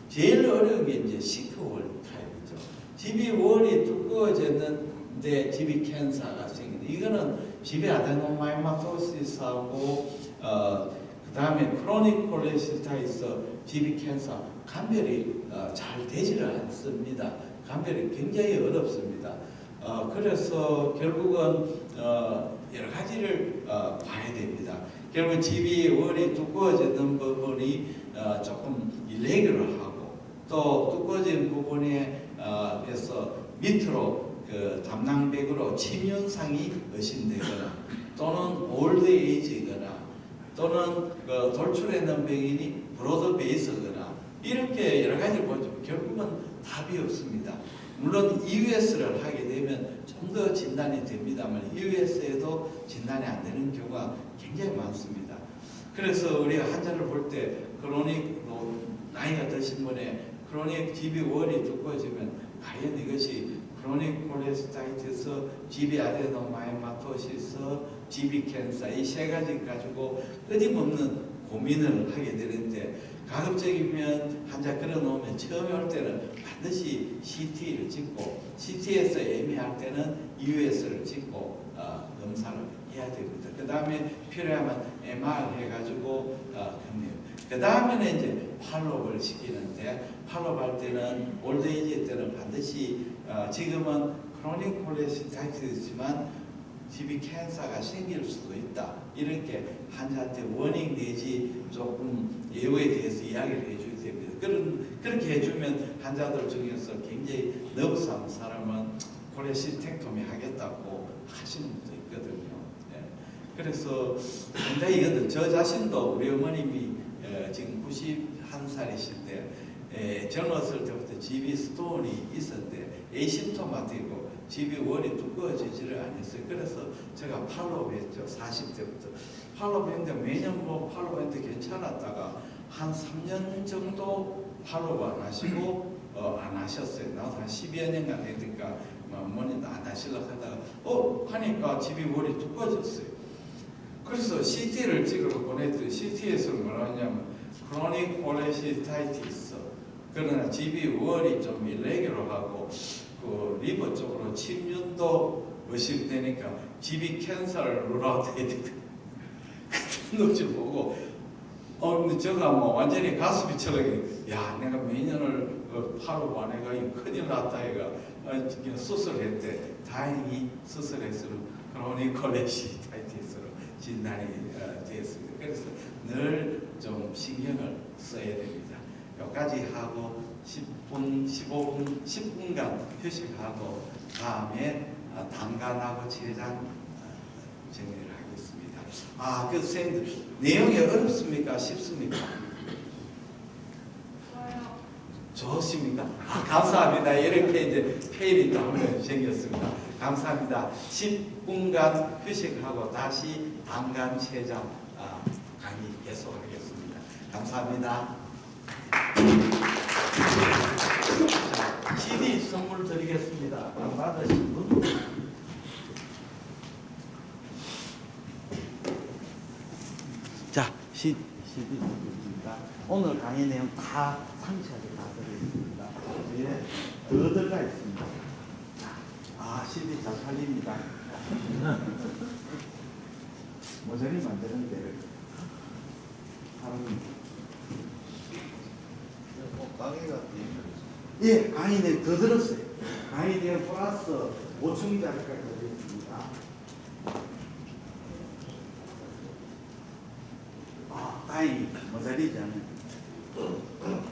Speaker 3: 제일 어려운 게 이제 시크월 타입이죠. GV 월이 두꺼워졌는데 GV 캔서가 생기는 이거는 GV 아데노마이마토시스하고 그 다음에 크로닉 콜레시스타이스 GV 캔서 감별이 잘 되지를 않습니다. 감별이 굉장히 어렵습니다. 그래서 결국은 여러 가지를 봐야 됩니다. 결국 GV 월이 두꺼워지는 부분이 조금 일레귤러하고 또 두꺼워진 부분에서 밑으로 그 담낭백으로 침현상이 의심되거나 또는 올드에이지거나 또는 그 돌출했는 병인이 브로드 베이스거나 이렇게 여러 가지를 보죠. 결국은 답이 없습니다. 물론 EUS를 하게 되면 좀 더 진단이 됩니다만 EUS에도 진단이 안 되는 경우가 굉장히 많습니다. 그래서 우리가 환자를 볼 때 크로닉 나이가 드신 분의 크로닉 GV 월이 두꺼워지면 과연 이것이 크로닉 콜레스타이티스, GV 아데노마이마토시스, GV 캔서 이 세 가지 가지고 끊임없는 고민을 하게 되는데 가급적이면 환자 끌어놓으면 처음에 올 때는 반드시 CT를 찍고 CT에서 애매할 때는 EUS를 찍고 검사를 해야 됩니다. 그 다음에 필요하면 MR 해가지고 겁내요. 그 다음에는 이제 팔로업을 시키는데 팔로업 할 때는 올드에이지 때는 반드시 지금은 크로닉 콜레스타이티스지만 GV 캔서가 생길 수도 있다. 이렇게 환자한테 워닝 내지 조금 예후에 대해서 이야기를 해줘야 됩니다. 그렇게 해주면 환자들 중에서 굉장히 너브스한 사람은 콜레시스텍토미 하겠다고 하시는 분도 있거든요. 네. 그래서 굉장히 저 자신도 우리 어머님이 지금 91살이신데 젊었을 때부터 GV 스톤이 있었는데 에이심토마틱이고 집이 원이 두꺼워지지를 않았어요. 그래서 제가 팔로우 했죠. 40대부터. 팔로우 했는데 매년 뭐 팔로우 했는데 괜찮았다가 한 3년 정도 팔로우 안 하시고 안 하셨어요. 나도 한 12여 년간 되니까 뭐니도 안 하시려고 하다가 하니까 집이 원이 두꺼워졌어요. 그래서 CT를 찍으러 보냈더니 CT에서 뭐라 하냐면 크로닉 콜레시타이티스, 그러나 집이 월이 좀 일레귤러하고 그 리버 쪽으로 침륜도 의심되니까 집이 캔서를 룰아웃 해야 된다. 그 눈치 보고 근데 제가 뭐 완전히 가슴이 철렁해. 야, 내가 몇 년을 팔로 만해가 큰일 났다. 얘가 수술했대. 다행히 수술해서는 크로닉 콜레시타이티스로 진단이 되었습니다. 그래서 늘 좀 신경을 써야 됩니다. 여기까지 하고 10분, 15분, 10분간 휴식하고 다음에 단간하고 췌장 정리를 하겠습니다. 그 선생님들 내용이 어렵습니까? 쉽습니까? 좋습니까? 감사합니다. 이렇게 이제 페일이 나오면 생겼습니다. 감사합니다. 10분간 휴식하고 다시 단간 췌장 강의 계속하겠습니다. 감사합니다. 자, CD 선물 드리겠습니다. 안 받으신 분? 자, CD입니다. 오늘 강의 내용 다 상세하게 다 들어있습니다. 뒤에 더 들어가 있습니다. CD 잘 팔립니다. 모자리 만드는데
Speaker 4: 강의가
Speaker 3: 예, 강의 내용 더 들었어요. 강의 내용 플러스 보충 자료까지 들어있습니다. 다행히 모자리지 않아요.